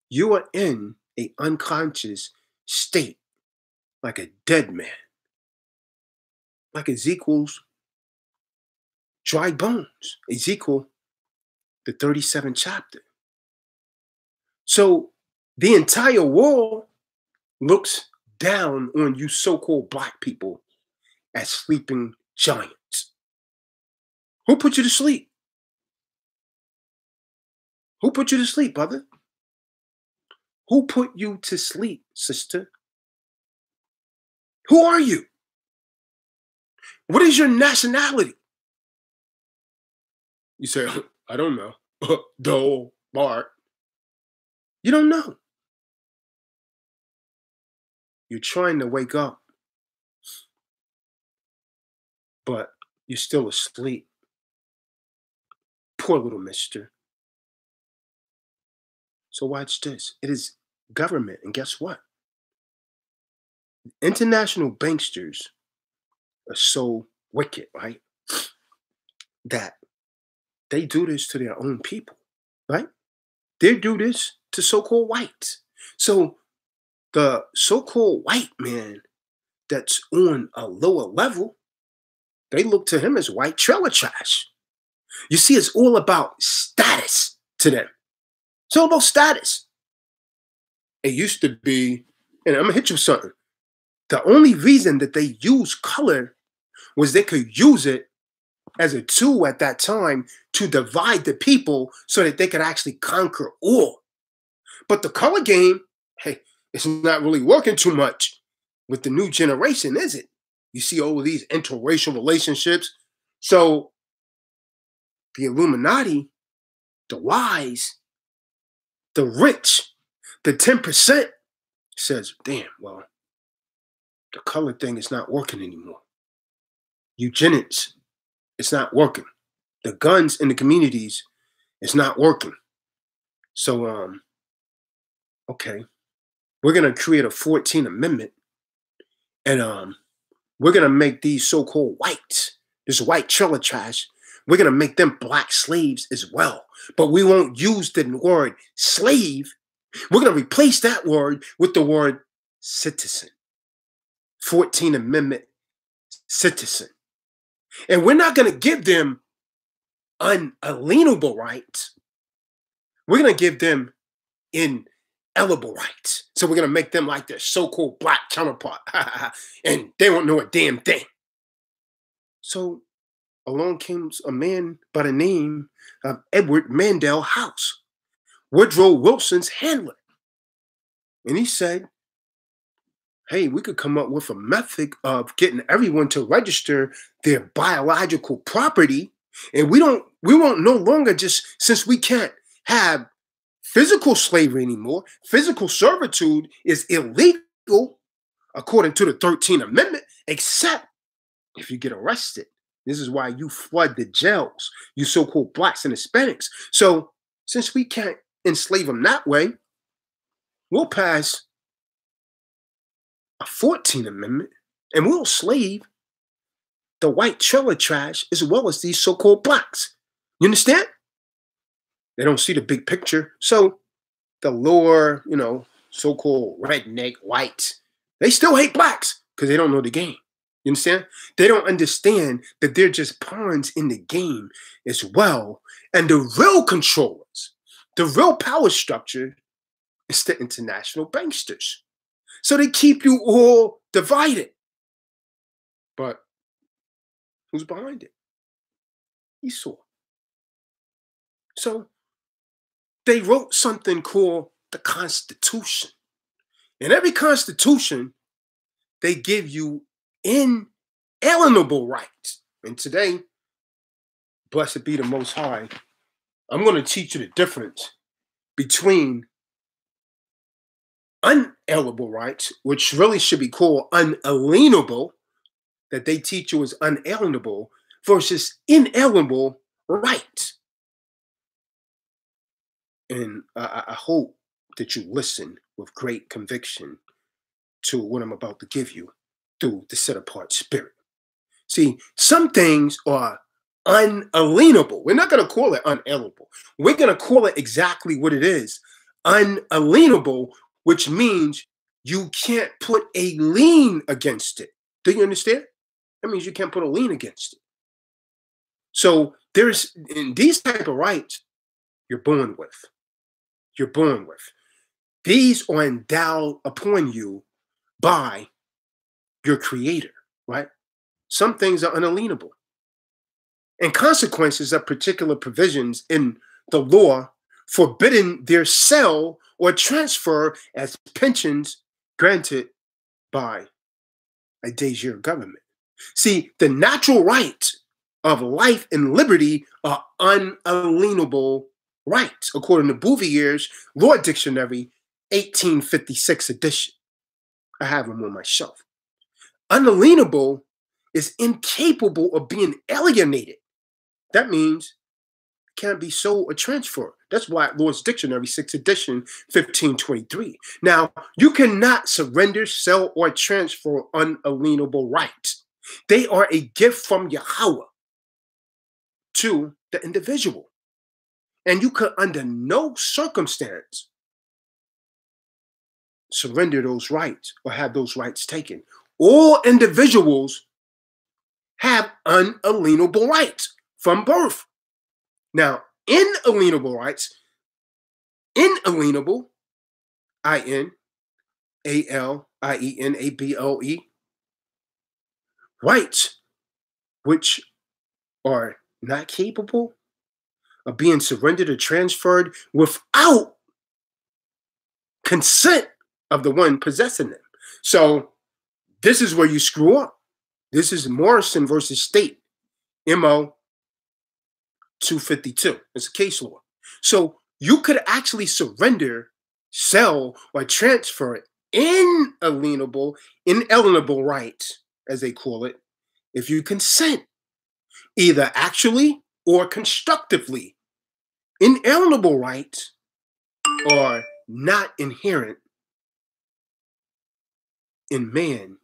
you are in an unconscious state, like a dead man, like Ezekiel's dry bones. Ezekiel, the 37th chapter. So the entire world looks down on you so-called black people as sleeping giants. Who put you to sleep? Who put you to sleep, brother? Who put you to sleep, sister? Who are you? What is your nationality? You say, I don't know. Dole, Bart. You don't know. You're trying to wake up, but you're still asleep. Poor little mister. So watch this. It is government. And guess what? International banksters are so wicked, right? That they do this to their own people, right? They do this to so-called whites. So the so-called white man that's on a lower level, they look to him as white trailer trash. You see, it's all about status to them. It's all about status. It used to be, and I'm gonna hit you with something. The only reason that they use color was they could use it as a tool at that time to divide the people so that they could actually conquer all. But the color game, hey, it's not really working too much with the new generation, is it? You see all of these interracial relationships. So the Illuminati, the wise, the rich, the 10% says, damn, well, the color thing is not working anymore. Eugenics, it's not working. The guns in the communities, it's not working. So, okay, we're gonna create a 14th Amendment, and we're gonna make these so-called whites, this white trailer trash, we're gonna make them black slaves as well. But we won't use the word slave. We're gonna replace that word with the word citizen. 14th Amendment citizen. And we're not gonna give them unalienable rights. We're gonna give them inalienable rights. So we're gonna make them like their so-called black counterpart, and they won't know a damn thing. So along came a man by the name of Edward Mandell House, Woodrow Wilson's handler, and he said, "Hey, we could come up with a method of getting everyone to register their biological property, and we won't no longer just since we can't have physical slavery anymore. Physical servitude is illegal according to the 13th Amendment, except if you get arrested. This is why you flood the jails, you so-called blacks and Hispanics. So since we can't enslave them that way, we'll pass a 14th Amendment and we'll slave the white trailer trash as well as these so-called blacks. You understand? They don't see the big picture. So the lower, so-called redneck whites, they still hate blacks because they don't know the game. You understand? They don't understand that they're just pawns in the game as well. And the real controllers, the real power structure is the international banksters. So they keep you all divided. But who's behind it? Esau. So they wrote something called the Constitution. In every Constitution, they give you inalienable rights. And today, blessed be the Most High, I'm going to teach you the difference between unalienable rights, which really should be called unalienable, that they teach you as unalienable, versus inalienable rights. And I hope that you listen with great conviction to what I'm about to give you through the set apart spirit. See, some things are unalienable. We're not going to call it unalienable. We're going to call it exactly what it is. Unalienable, which means you can't put a lien against it. Do you understand? That means you can't put a lien against it. So there's, in these type of rights, you're born with. You're born with. These are endowed upon you by your creator, right? Some things are unalienable. And consequences of particular provisions in the law forbidding their sale or transfer as pensions granted by a de jure government. See, the natural rights of life and liberty are unalienable rights, according to Bouvier's Law Dictionary, 1856 edition. I have them on my shelf. Unalienable is incapable of being alienated. That means it can't be sold or transferred. That's why Lord's Dictionary, 6th edition, 1523. Now, you cannot surrender, sell, or transfer unalienable rights. They are a gift from Yahweh to the individual. And you could, under no circumstance, surrender those rights or have those rights taken. All individuals have unalienable rights from birth. Now, inalienable rights, inalienable, INALIENABLE, rights which are not capable of being surrendered or transferred without consent of the one possessing them. So this is where you screw up. This is Morrison versus State, MO 252. It's a case law. So you could actually surrender, sell, or transfer inalienable rights, as they call it, if you consent, either actually or constructively. Inalienable rights are not inherent in man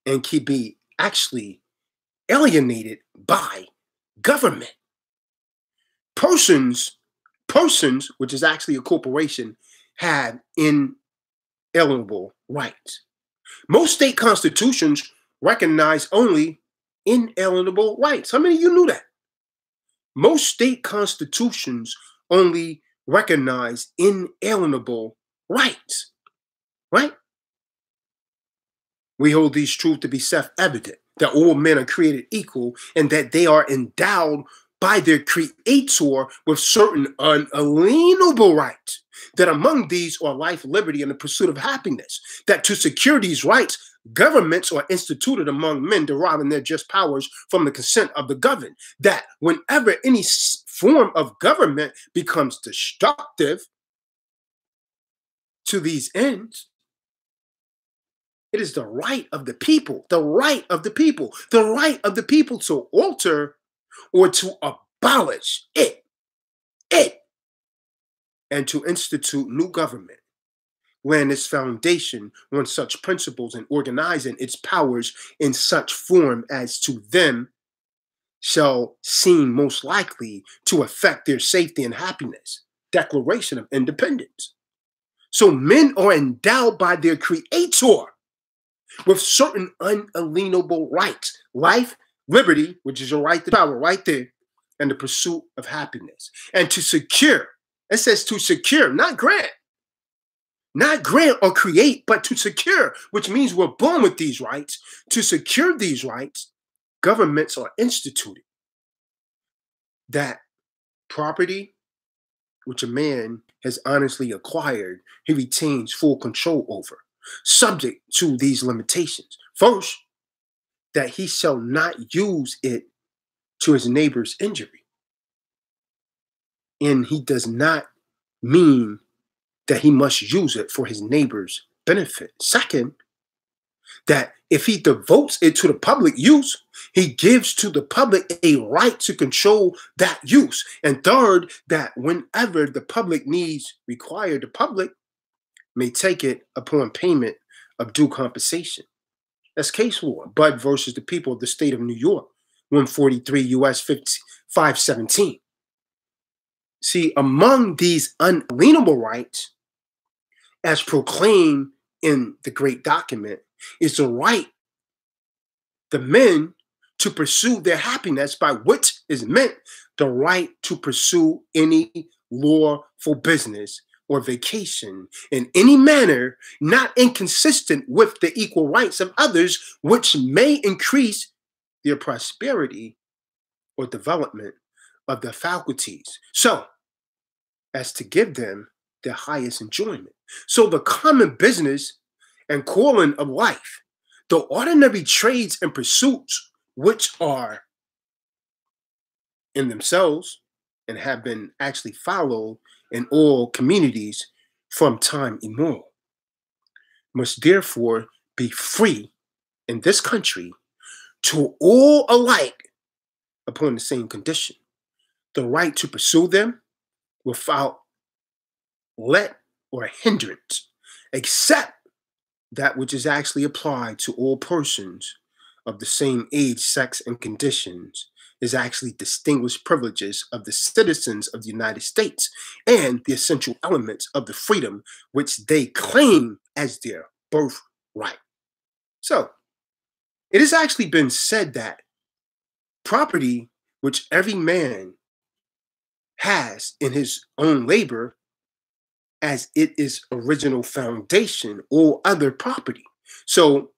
and can be actually alienated by government. Persons, which is actually a corporation, have inalienable rights. Most state constitutions recognize only inalienable rights. How many of you knew that? Most state constitutions only recognize inalienable rights, right? We hold these truths to be self-evident, that all men are created equal and that they are endowed by their creator with certain unalienable rights, that among these are life, liberty, and the pursuit of happiness, that to secure these rights, governments are instituted among men deriving their just powers from the consent of the governed, that whenever any form of government becomes destructive to these ends, it is the right of the people, the right of the people, the right of the people to alter or to abolish it, and to institute new government, laying its foundation on such principles and organizing its powers in such form as to them shall seem most likely to affect their safety and happiness. Declaration of Independence. So men are endowed by their creator with certain unalienable rights: life, liberty, which is your right to power right there, and the pursuit of happiness. And to secure, it says to secure, not grant. Not grant or create, but to secure, which means we're born with these rights. To secure these rights, governments are instituted. That property, which a man has honestly acquired, he retains full control over, subject to these limitations. First, that he shall not use it to his neighbor's injury. And he does not mean that he must use it for his neighbor's benefit. Second, that if he devotes it to the public use, he gives to the public a right to control that use. And third, that whenever the public needs require, the public may take it upon payment of due compensation. That's case law. Budd versus the people of the state of New York, 143 U.S. 517. See, among these unalienable rights, as proclaimed in the great document, is the right the men to pursue their happiness, by which is meant the right to pursue any lawful business or vacation in any manner not inconsistent with the equal rights of others, which may increase their prosperity or development of the faculties. So, as to give them their highest enjoyment. So the common business and calling of life, the ordinary trades and pursuits, which are in themselves and have been actually followed in all communities from time immemorial, must therefore be free in this country to all alike upon the same condition: the right to pursue them without let or hindrance, except that which is actually applied to all persons of the same age, sex, and conditions, is actually distinguished privileges of the citizens of the United States and the essential elements of the freedom which they claim as their birthright. So, it has actually been said that property which every man has in his own labor, as it is original foundation or other property. So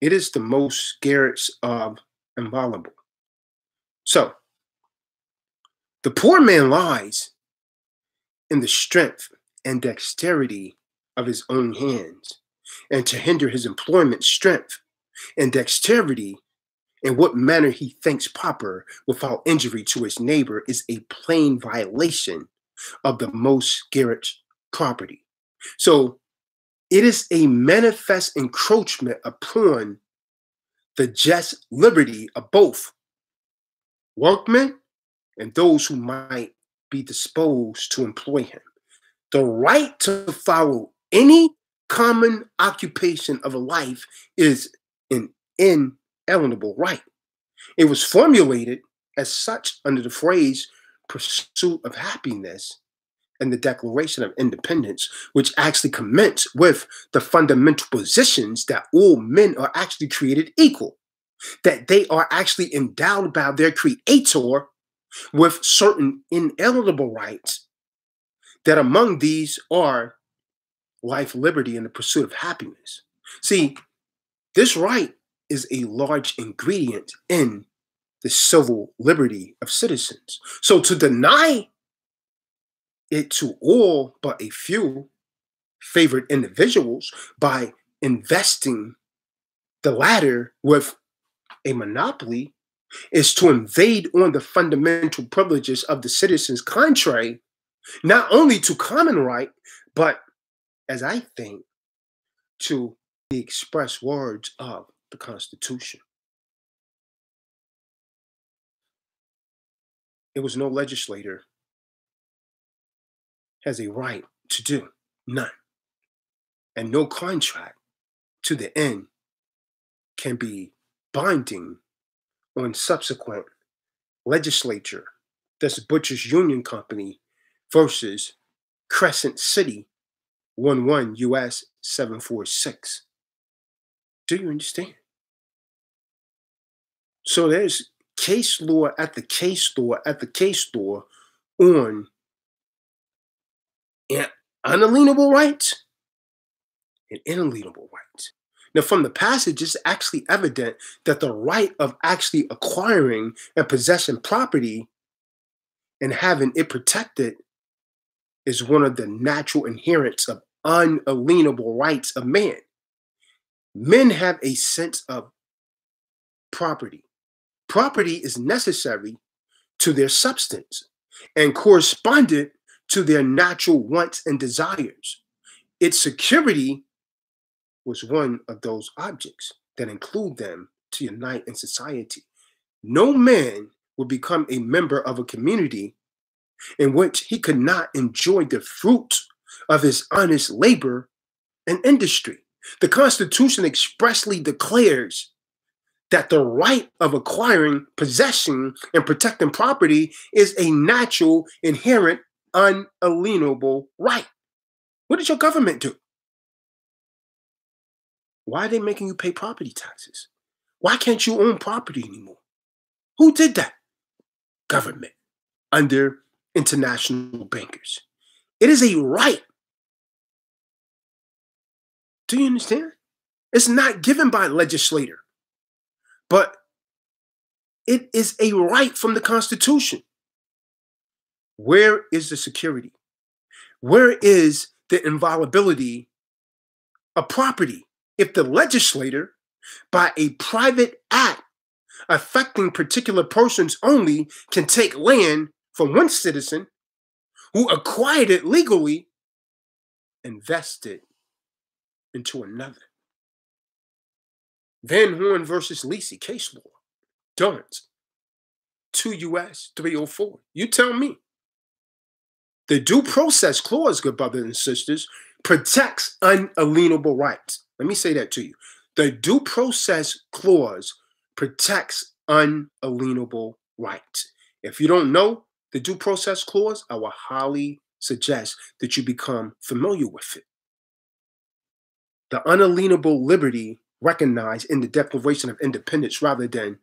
it is the most scarce of inviolable. So the poor man lies in the strength and dexterity of his own hands, and to hinder his employment, strength and dexterity in what manner he thinks proper without injury to his neighbor is a plain violation of the most scarce property. So it is a manifest encroachment upon the just liberty of both workmen and those who might be disposed to employ him. The right to follow any common occupation of a life is an inalienable right. It was formulated as such under the phrase pursuit of happiness and the Declaration of Independence, which actually commence with the fundamental positions that all men are actually created equal, that they are actually endowed by their creator with certain inalienable rights, that among these are life, liberty, and the pursuit of happiness. See, this right is a large ingredient in the civil liberty of citizens. So to deny it to all but a few favored individuals by investing the latter with a monopoly is to invade on the fundamental privileges of the citizens, contrary not only to common right, but, as I think, to the express words of the Constitution. It was no legislator has a right to do, none. And no contract to the end can be binding on subsequent legislature. That's Butchers Union Company versus Crescent City 11 US 746. Do you understand? So there's case law at the case law at the case law on unalienable rights and inalienable rights. Now, from the passage, it's actually evident that the right of actually acquiring and possessing property and having it protected is one of the natural inherents of unalienable rights of man. Men have a sense of property. Property is necessary to their substance and correspondent to their natural wants and desires. Its security was one of those objects that include them to unite in society. No man would become a member of a community in which he could not enjoy the fruits of his honest labor and industry. The Constitution expressly declares that the right of acquiring, possessing, and protecting property is a natural, inherent, unalienable right. What did your government do? Why are they making you pay property taxes? Why can't you own property anymore? Who did that? Government, under international bankers. It is a right. Do you understand? It's not given by a legislator, but it is a right from the Constitution. Where is the security? Where is the inviolability of property if the legislator, by a private act affecting particular persons only, can take land from one citizen who acquired it legally and vest it into another? Van Horn versus Lisi, case law, Durrance, 2 U.S. 304. You tell me. The due process clause, good brothers and sisters, protects unalienable rights. Let me say that to you. The due process clause protects unalienable rights. If you don't know the due process clause, I will highly suggest that you become familiar with it. The unalienable liberty recognized in the Declaration of Independence, rather than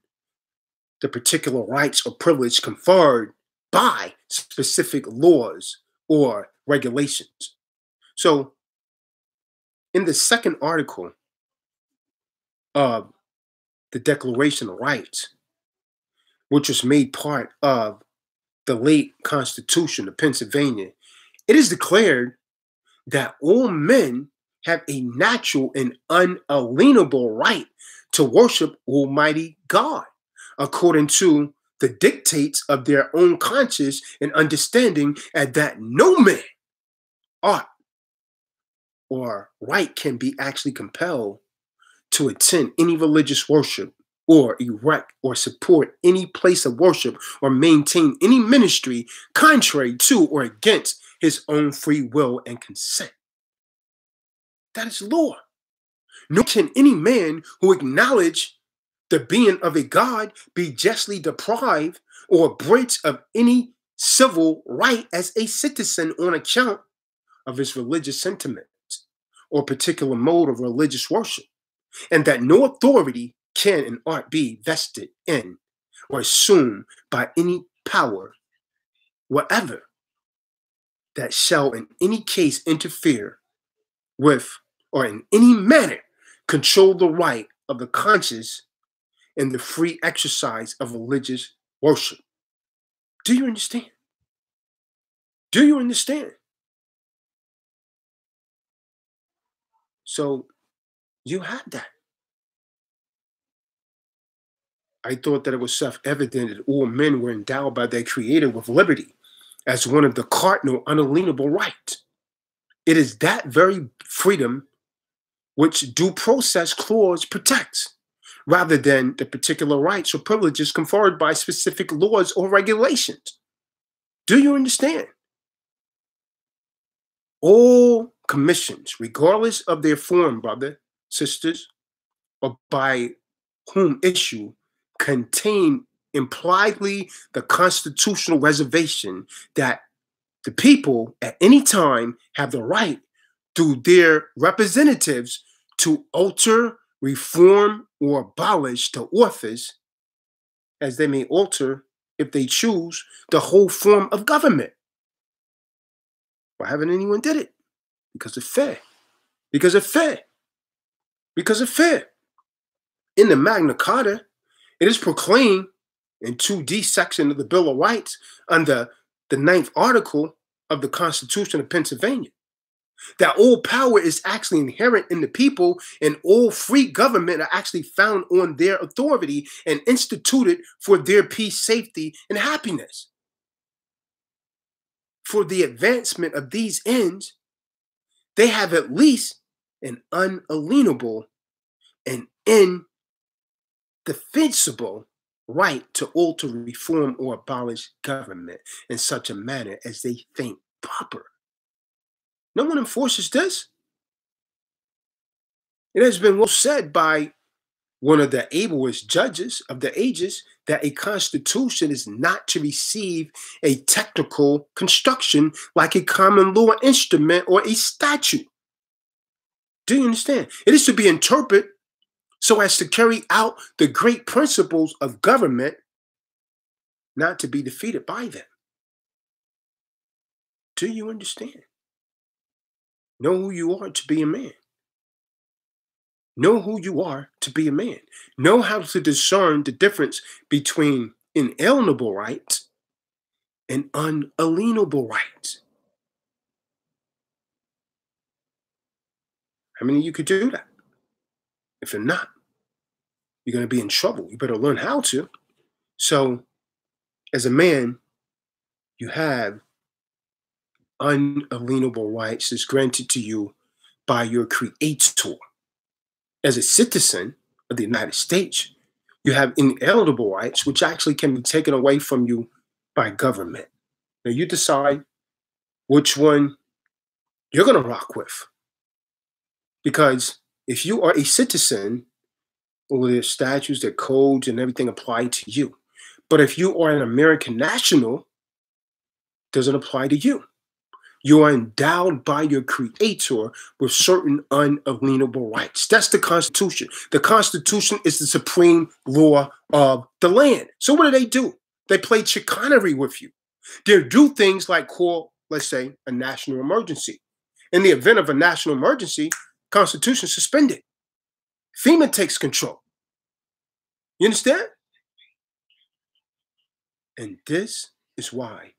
the particular rights or privilege conferred by specific laws or regulations. So, in the second article of the Declaration of Rights, which was made part of the late Constitution of Pennsylvania, it is declared that all men have a natural and unalienable right to worship Almighty God according to the dictates of their own conscience and understanding, and that no man ought or right can be actually compelled to attend any religious worship or erect or support any place of worship or maintain any ministry contrary to or against his own free will and consent. That is law. Nor can any man who acknowledge the being of a God be justly deprived or abridged of any civil right as a citizen on account of his religious sentiments or particular mode of religious worship, and that no authority can and ought be vested in or assumed by any power whatever that shall in any case interfere with or in any manner control the right of the conscience and the free exercise of religious worship. Do you understand? Do you understand? So you had that. I thought that it was self-evident that all men were endowed by their Creator with liberty as one of the cardinal unalienable rights. It is that very freedom which due process clause protects, rather than the particular rights or privileges conferred by specific laws or regulations. Do you understand? All commissions, regardless of their form, brother, sisters, or by whom issue, contain impliedly the constitutional reservation that the people at any time have the right through their representatives to alter, reform, or abolish the office, as they may alter, if they choose, the whole form of government. Why haven't anyone did it? Because it's fair. Because it's fair. Because it's fair. In the Magna Carta, it is proclaimed in 2D section of the Bill of Rights under the 9th article of the Constitution of Pennsylvania that all power is actually inherent in the people, and all free government are actually found on their authority and instituted for their peace, safety, and happiness. For the advancement of these ends, they have at least an unalienable and indefensible right to alter, reform, or abolish government in such a manner as they think proper. No one enforces this. It has been well said by one of the ablest judges of the ages that a constitution is not to receive a technical construction like a common law instrument or a statute. Do you understand? It is to be interpreted so as to carry out the great principles of government, not to be defeated by them. Do you understand? Know who you are to be a man. Know who you are to be a man. Know how to discern the difference between inalienable rights and unalienable rights. How many of you could do that? If you're not, you're going to be in trouble. You better learn how to. So, as a man, you have unalienable rights that's granted to you by your creator. As a citizen of the United States, you have inalienable rights, which actually can be taken away from you by government. Now, you decide which one you're going to rock with. Because if you are a citizen, well, there's statutes, their codes, and everything apply to you. But if you are an American national, it doesn't apply to you. You are endowed by your creator with certain unalienable rights. That's the Constitution. The Constitution is the supreme law of the land. So what do? They play chicanery with you. They do things like call, let's say, a national emergency. In the event of a national emergency, Constitution suspended. FEMA takes control. You understand? And this is why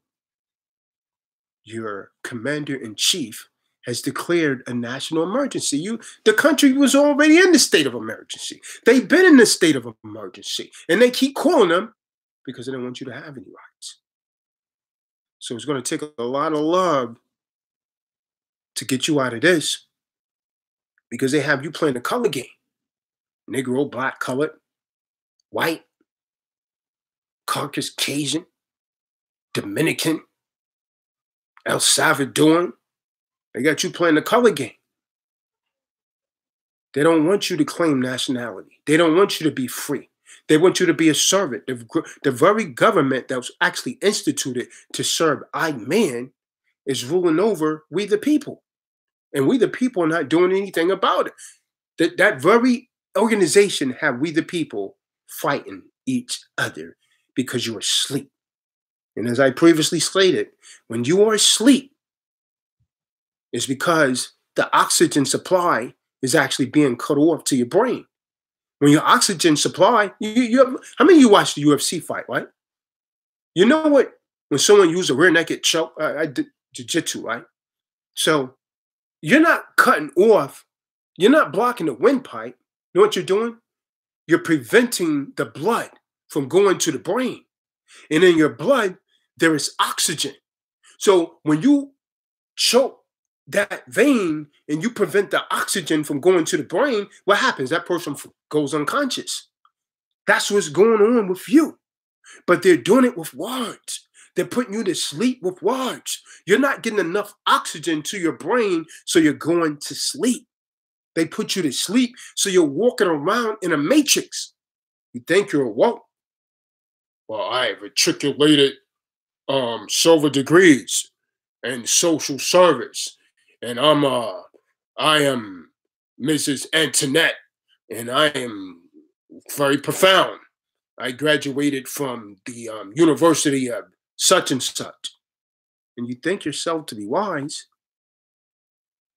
your commander-in-chief has declared a national emergency. The country was already in the state of emergency. They've been in the state of emergency, and they keep calling them because they don't want you to have any rights. So it's going to take a lot of love to get you out of this, because they have you playing the color game. Negro, black, colored, white, Caucasian, Dominican, El Salvadoran. They got you playing the color game. They don't want you to claim nationality. They don't want you to be free. They want you to be a servant. The very government that was actually instituted to serve I man is ruling over we the people. And we the people are not doing anything about it. That very organization have we the people fighting each other because you're asleep. And as I previously stated, when you are asleep, it's because the oxygen supply is actually being cut off to your brain. When your oxygen supply, how many of you watch the UFC fight, right? You know what? When someone uses a rear naked choke, I did jiu-jitsu, right? So you're not cutting off, you're not blocking the windpipe. You know what you're doing? You're preventing the blood from going to the brain. And in your blood, there is oxygen. So when you choke that vein and you prevent the oxygen from going to the brain, what happens? That person goes unconscious. That's what's going on with you. But they're doing it with words. They're putting you to sleep with words. You're not getting enough oxygen to your brain, so you're going to sleep. They put you to sleep, so you're walking around in a matrix. You think you're awoke. Well, I have matriculated silver degrees in social service, and I am Mrs. Antoinette, and I am very profound. I graduated from the University of such and such. And you think yourself to be wise,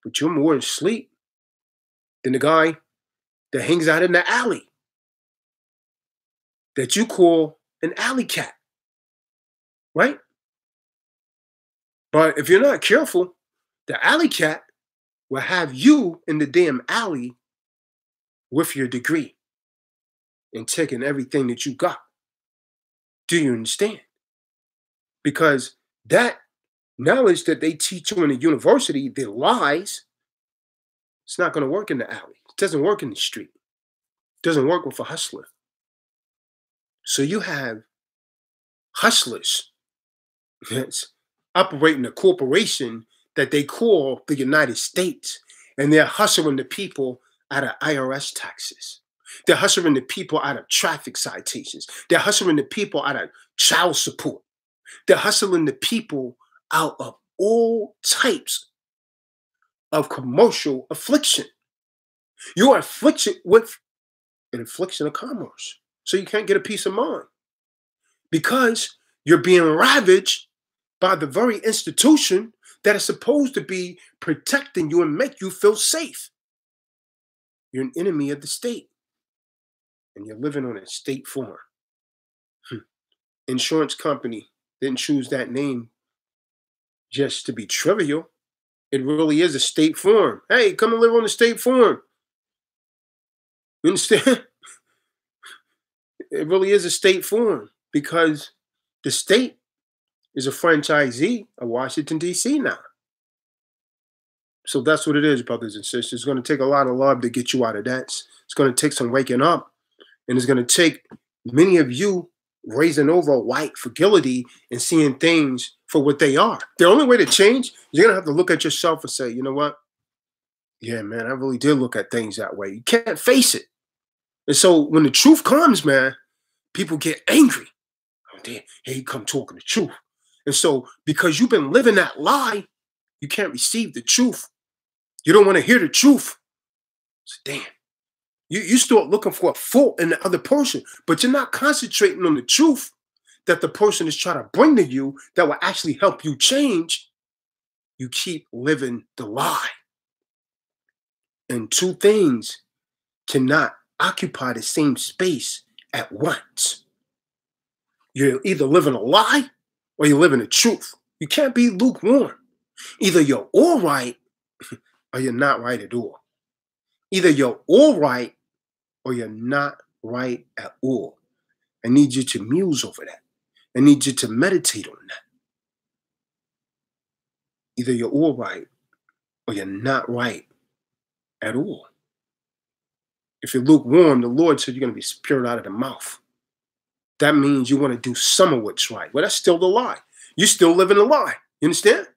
but you're more asleep than the guy that hangs out in the alley that you call an alley cat, right? But if you're not careful, the alley cat will have you in the damn alley with your degree and taking everything that you got. Do you understand? Because that knowledge that they teach you in the university, the lies, it's not going to work in the alley. It doesn't work in the street. It doesn't work with a hustler. So you have hustlers that's operating a corporation that they call the United States, and they're hustling the people out of IRS taxes. They're hustling the people out of traffic citations. They're hustling the people out of child support. They're hustling the people out of all types of commercial affliction. You are afflicted with an affliction of commerce. So you can't get a peace of mind because you're being ravaged by the very institution that is supposed to be protecting you and make you feel safe. You're an enemy of the state, and you're living on a state farm. Insurance company didn't choose that name just to be trivial. It really is a state form. Hey, come and live on the state form. You understand? It really is a state form because the state is a franchisee of Washington, D.C. now. So that's what it is, brothers and sisters. It's going to take a lot of love to get you out of that. It's going to take some waking up. And it's going to take many of you raising over white fragility and seeing things for what they are. The only way to change, you're going to have to look at yourself and say, you know what? Yeah, man, I really did look at things that way. You can't face it. And so when the truth comes, man, people get angry. Oh, damn, here you come talking the truth. And so because you've been living that lie, you can't receive the truth. You don't want to hear the truth. So damn. You start looking for a fault in the other person, but you're not concentrating on the truth that the person is trying to bring to you that will actually help you change. You keep living the lie. And two things cannot occupy the same space at once. You're either living a lie or you're living the truth. You can't be lukewarm. Either you're all right or you're not right at all. Either you're all right or you're not right at all. I need you to muse over that. I need you to meditate on that. Either you're all right or you're not right at all. If you're lukewarm, the Lord said you're going to be spewed out of the mouth. That means you want to do some of what's right. Well, that's still the lie. You're still living the lie. You understand?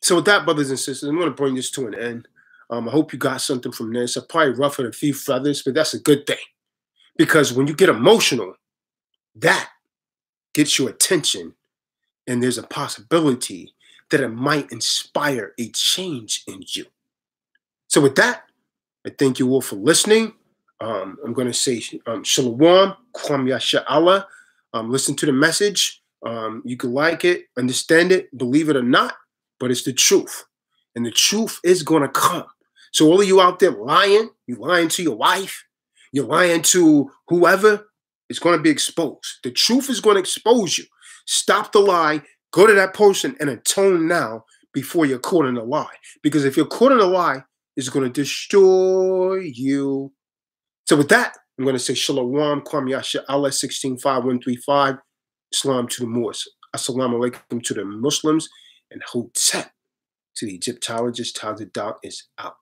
So with that, brothers and sisters, I'm going to bring this to an end. I hope you got something from this. I probably ruffled a few feathers, but that's a good thing. Because when you get emotional, that gets your attention, and there's a possibility that it might inspire a change in you. So with that, I thank you all for listening. I'm going to say Shalom, Kwam Yasha Allah. Listen to the message. You can like it, understand it, believe it or not, but it's the truth. And the truth is going to come. So all of you out there lying, you lying to your wife, you're lying to whoever, it's going to be exposed. The truth is going to expose you. Stop the lie. Go to that person and atone now before you're caught in a lie. Because if you're caught in a lie, it's going to destroy you. So with that, I'm going to say Shalom, Kwam Yasha Allah 165135. Islam to the Moors. Assalamu alaikum to the Muslims. And Hotep to the Egyptologists. How the dark is out.